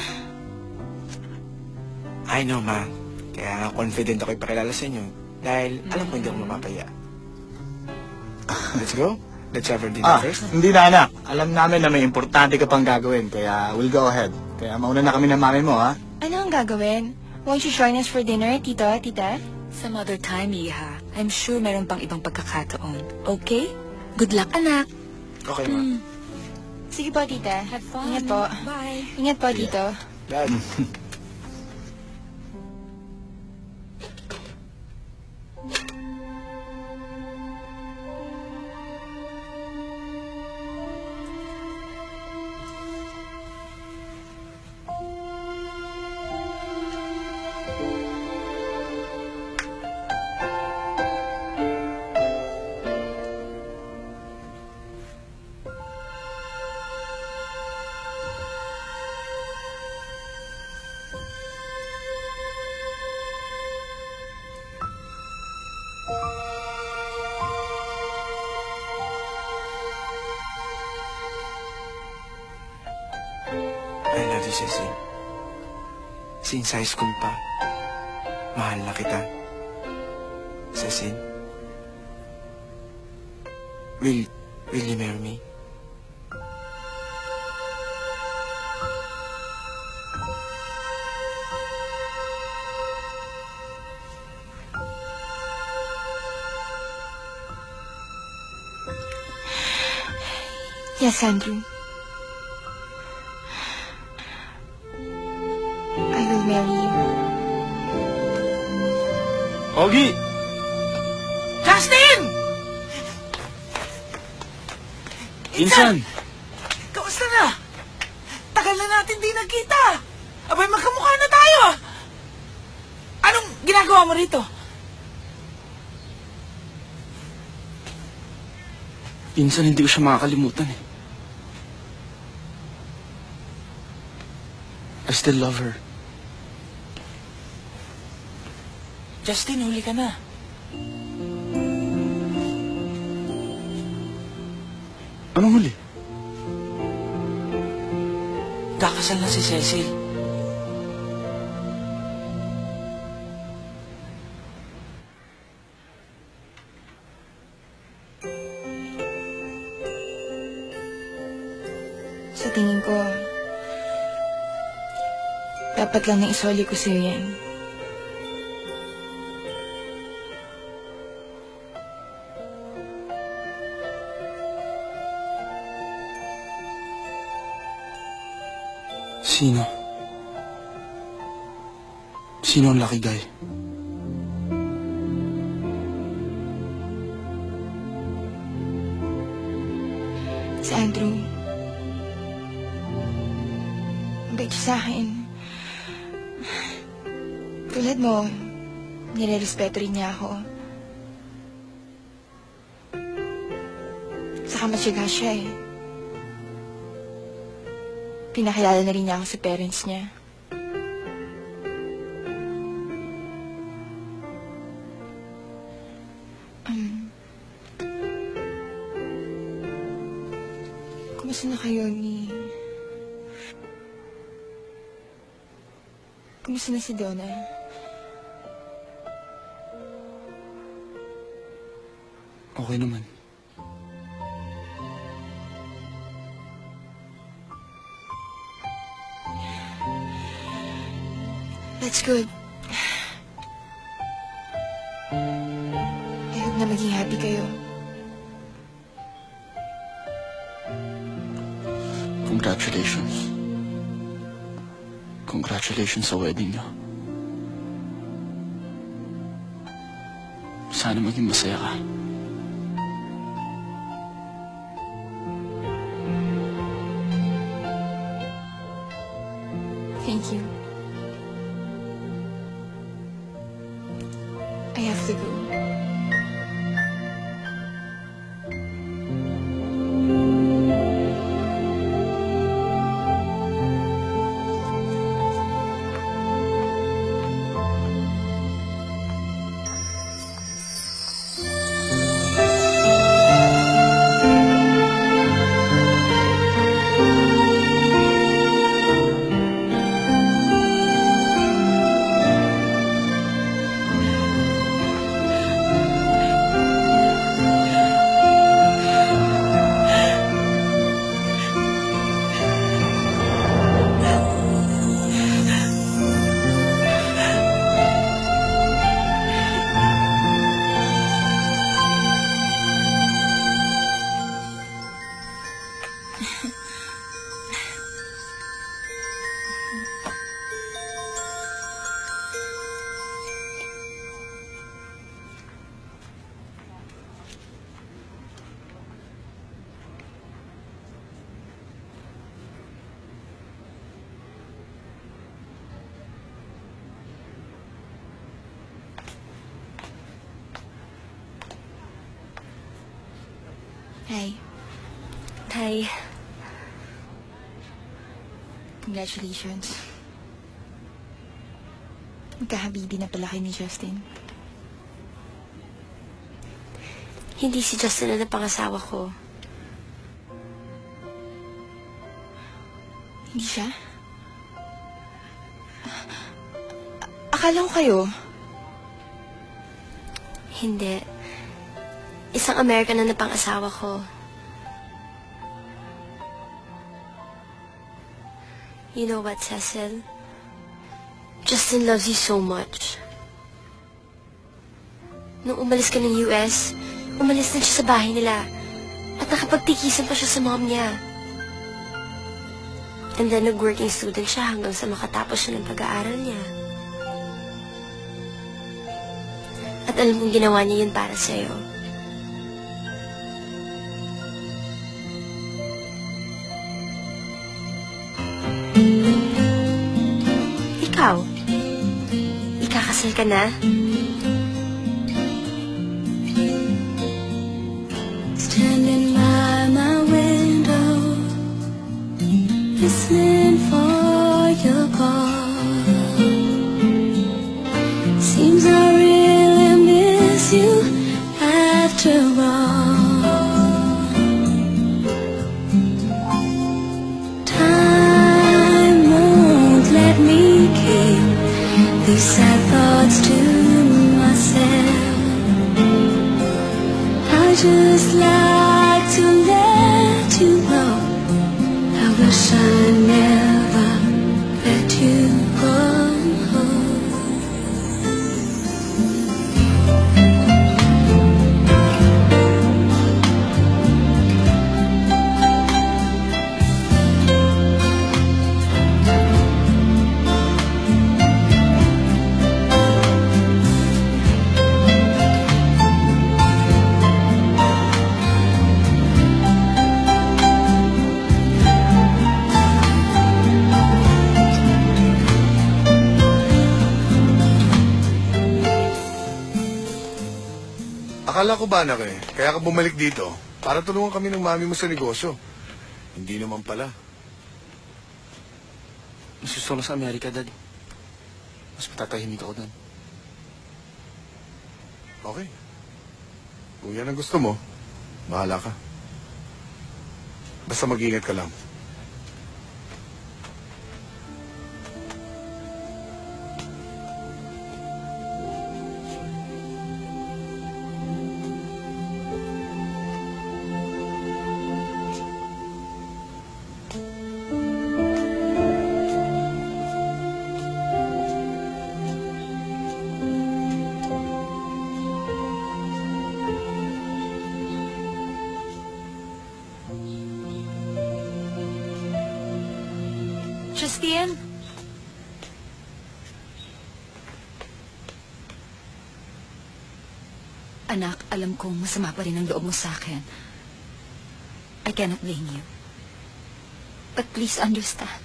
I know, Ma. Kaya confident ako ipakilala sa inyo. Dahil alam ko hindi ako mapapaya. Let's go. Let's have our dinner first. Hindi na anak. Alam namin na may importante ka pang gagawin, kaya we'll go ahead. Kaya mauna na kami ng mami mo, ha? Ano ang gagawin? Won't you join us for dinner, Tito, Tita? Some other time, Iha. I'm sure meron pang ibang pagkakataon. Okay? Good luck, anak. Okay, Ma. Sige po, Tita. Have fun. Ingat po. Bye. Ingat po, Tito. Dad. I love you, Cecil. Since high school pa, mahal na kita. Cecil, will you marry me? Yes, Andrew. I will marry you. Ogie! Justin! Insan! Kamusta na? Tagal na natin di nagkita. Abay, magkamukha na tayo. Anong ginagawa mo rito? Insan, hindi ko siya makakalimutan eh. I still love her. Justin, huli ka na. Anong huli? Kakasal na si Cecil. Sa tingin ko, dapat lang na isoli ko sa'yo yan. Sino? Sino ang lucky guy? Si Andrew. Mabait siya sa akin. Tulad mo, nire-respeto rin niya ako. Saka matyaga siya eh. Pinakilala na rin niya ako sa parents niya. Kumusta na kayo ni... Kumusta na si Donna? Okay naman. That's good. I hope na maging happy kayo. Congratulations. Congratulations sa wedding niyo. Sana maging masaya ka. Thank you. I have to go. Hi. Hi. Congratulations. Magkahabibi na pala kayo ni Justin. Hindi si Justin na napangasawa ko. Hindi siya? Akala ko kayo. Hindi. Isang American na napangasawa ko. You know what, Cecil? Justin loves you so much. Nung umalis ka ng US, umalis din siya sa bahay nila. At nakapagtikisan pa siya sa mom niya. And then nag-working student siya hanggang sa makatapos siya ng pag-aaral niya. At alam kong ginawa niya yun para sa'yo. Ikaw, ikakasal ka na? Standing by my window, listening for your call. Seems I really miss you after all. Time won't let me keep these sad thoughts to myself. I just like to let you know I wish I never let you go. Akala ko ba, anak kaya ka bumalik dito para tulungan kami ng mami mo sa negosyo. Hindi naman pala. Mas gusto ko sa Amerika, Dad. Mas matatahimik ako doon. Okay. Kung yan ang gusto mo, bahala ka. Basta mag-ingat ka lang. Justin? Anak, alam kong masama pa rin ang loob mo sa akin. I cannot blame you. But please understand,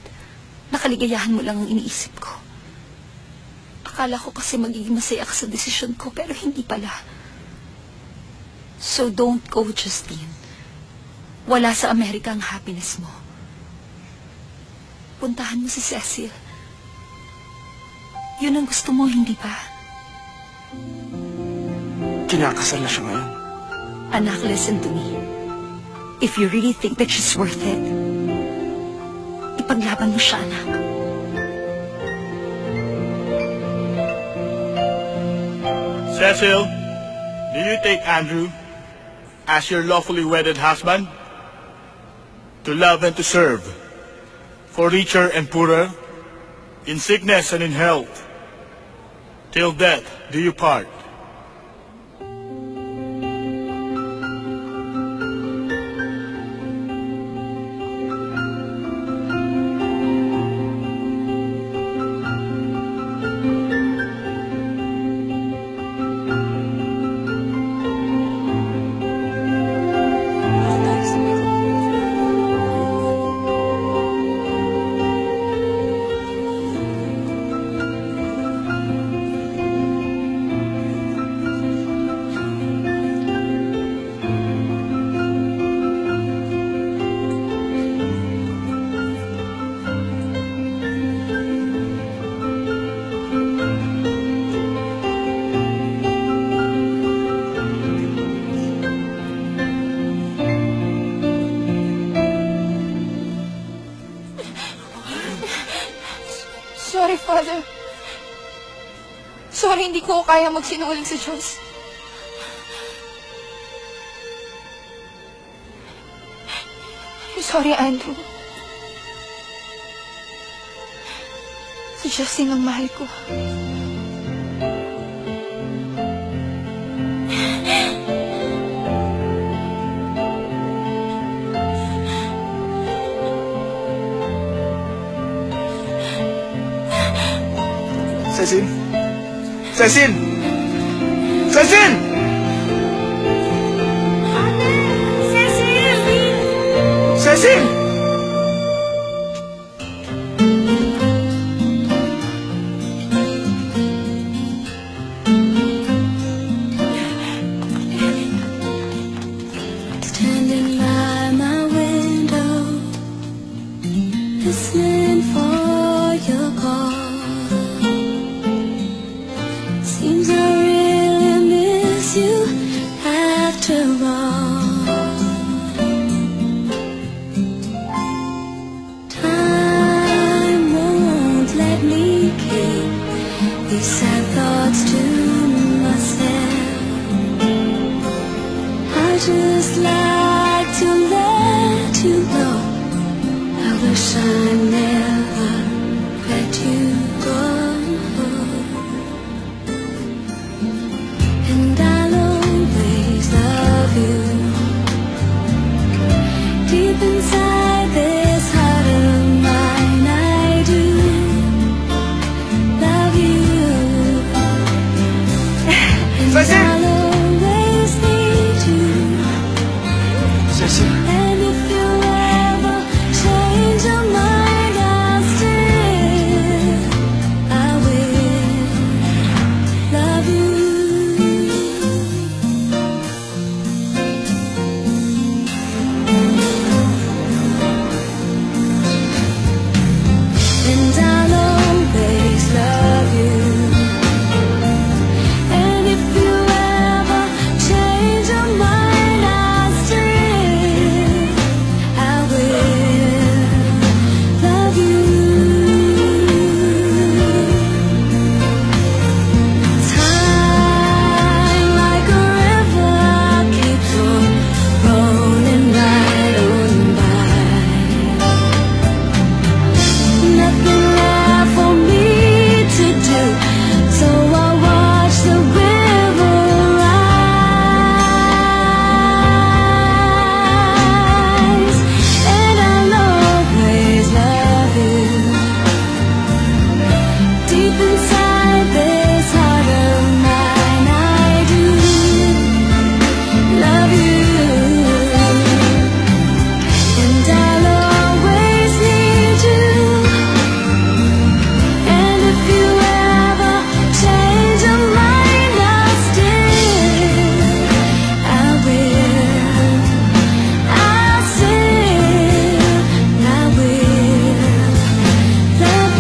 nakaligayahan mo lang ang iniisip ko. Akala ko kasi magiging masaya ka sa desisyon ko, pero hindi pala. So don't go, Justine. Wala sa Amerika ang happiness mo. Puntahan mo si Cecil. Yun ang gusto mo, hindi ba? Kinakasal na siya ngayon. Anak, listen to me. If you really think that she's worth it, ipaglaban mo siya, anak. Cecil, do you take Andrew as your lawfully wedded husband? To love and to serve, for richer and poorer, in sickness and in health, till death do you part. Sorry, Father. Sorry, hindi ko kaya magsinungaling sa Diyos. I'm sorry, Andrew. Si Justin ang mahal ko. Cecil? Cecil! Cecil! Cecil! Standing by my window, listening for your call. Seems I really miss you after all. Time won't let me keep these sad thoughts to myself. I just like to let you know I wish I never let you go. And I'll always love you. Deep inside this heart of mine, I do love you. And I'll always need you. Cecil? And if you ever change your mind, I'll still, I will love you. And I'll always love you. And if you ever change your mind, I'll still, I will love you. Time like a river keeps on rolling right on by. Nothing left for me to do, so I watch the river rise. And I'll always love you. Deep inside this heart of mine, I do love you. And I'll always need you. And if you ever change your mind, I'll still, I will, I'll still, I will love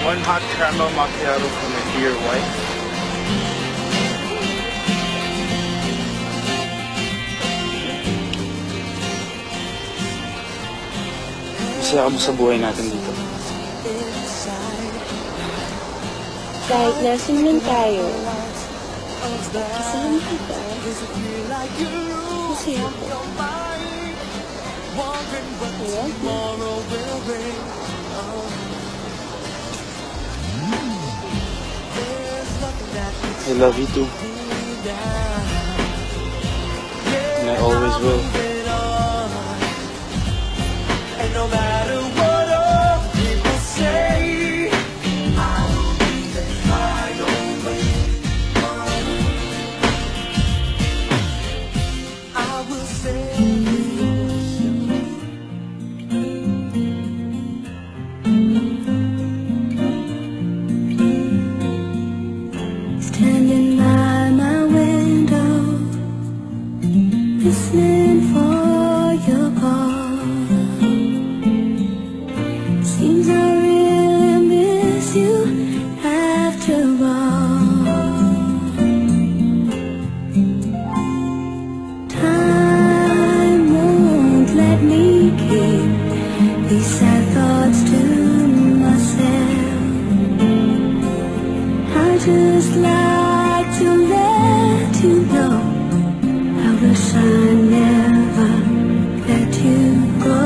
One hot caramel macchiato for my dear wife. Masaya ka mo sa buhay natin dito. Kahit nasan man tayo, kasama kita. Masaya ako. I love you too. And I always will. And no matter what all people say, I will be there right away. I will sail the ocean. Standing by my window, listening for your call. 'cause I never let you go.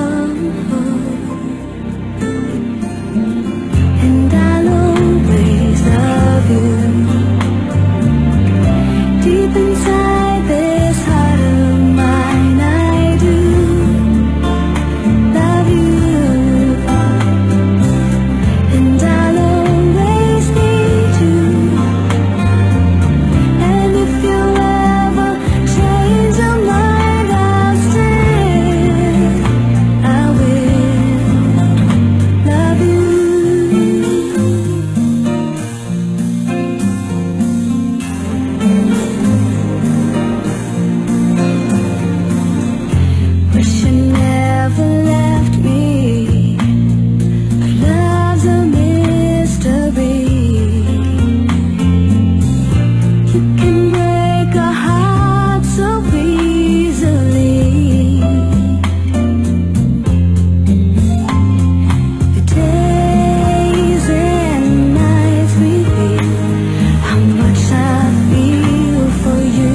And I'll always love you. Deep inside this heart of mine, I do love you. And I'll always need you. And if you ever change your mind, I'll stay. I will love you. Wish you never left me. Love's a mystery. You can break a heart so easily. The days and nights reveal how much I feel for you.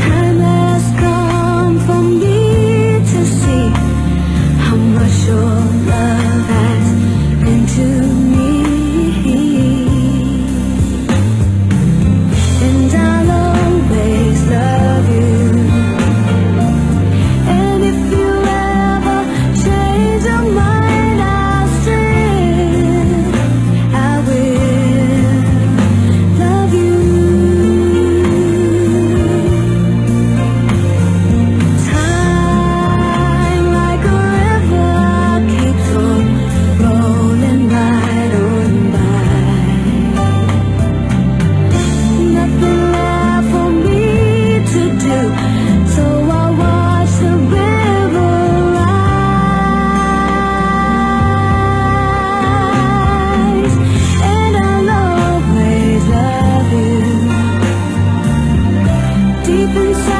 Time has come for me to see how much your love has meant to me. And I'll always love you. And if you ever change your mind, I'll stay. I will love you. Time like a river keeps on rolling right on by. Nothing left for me to do, so I watch the river rise. And I'll always love you. Deep inside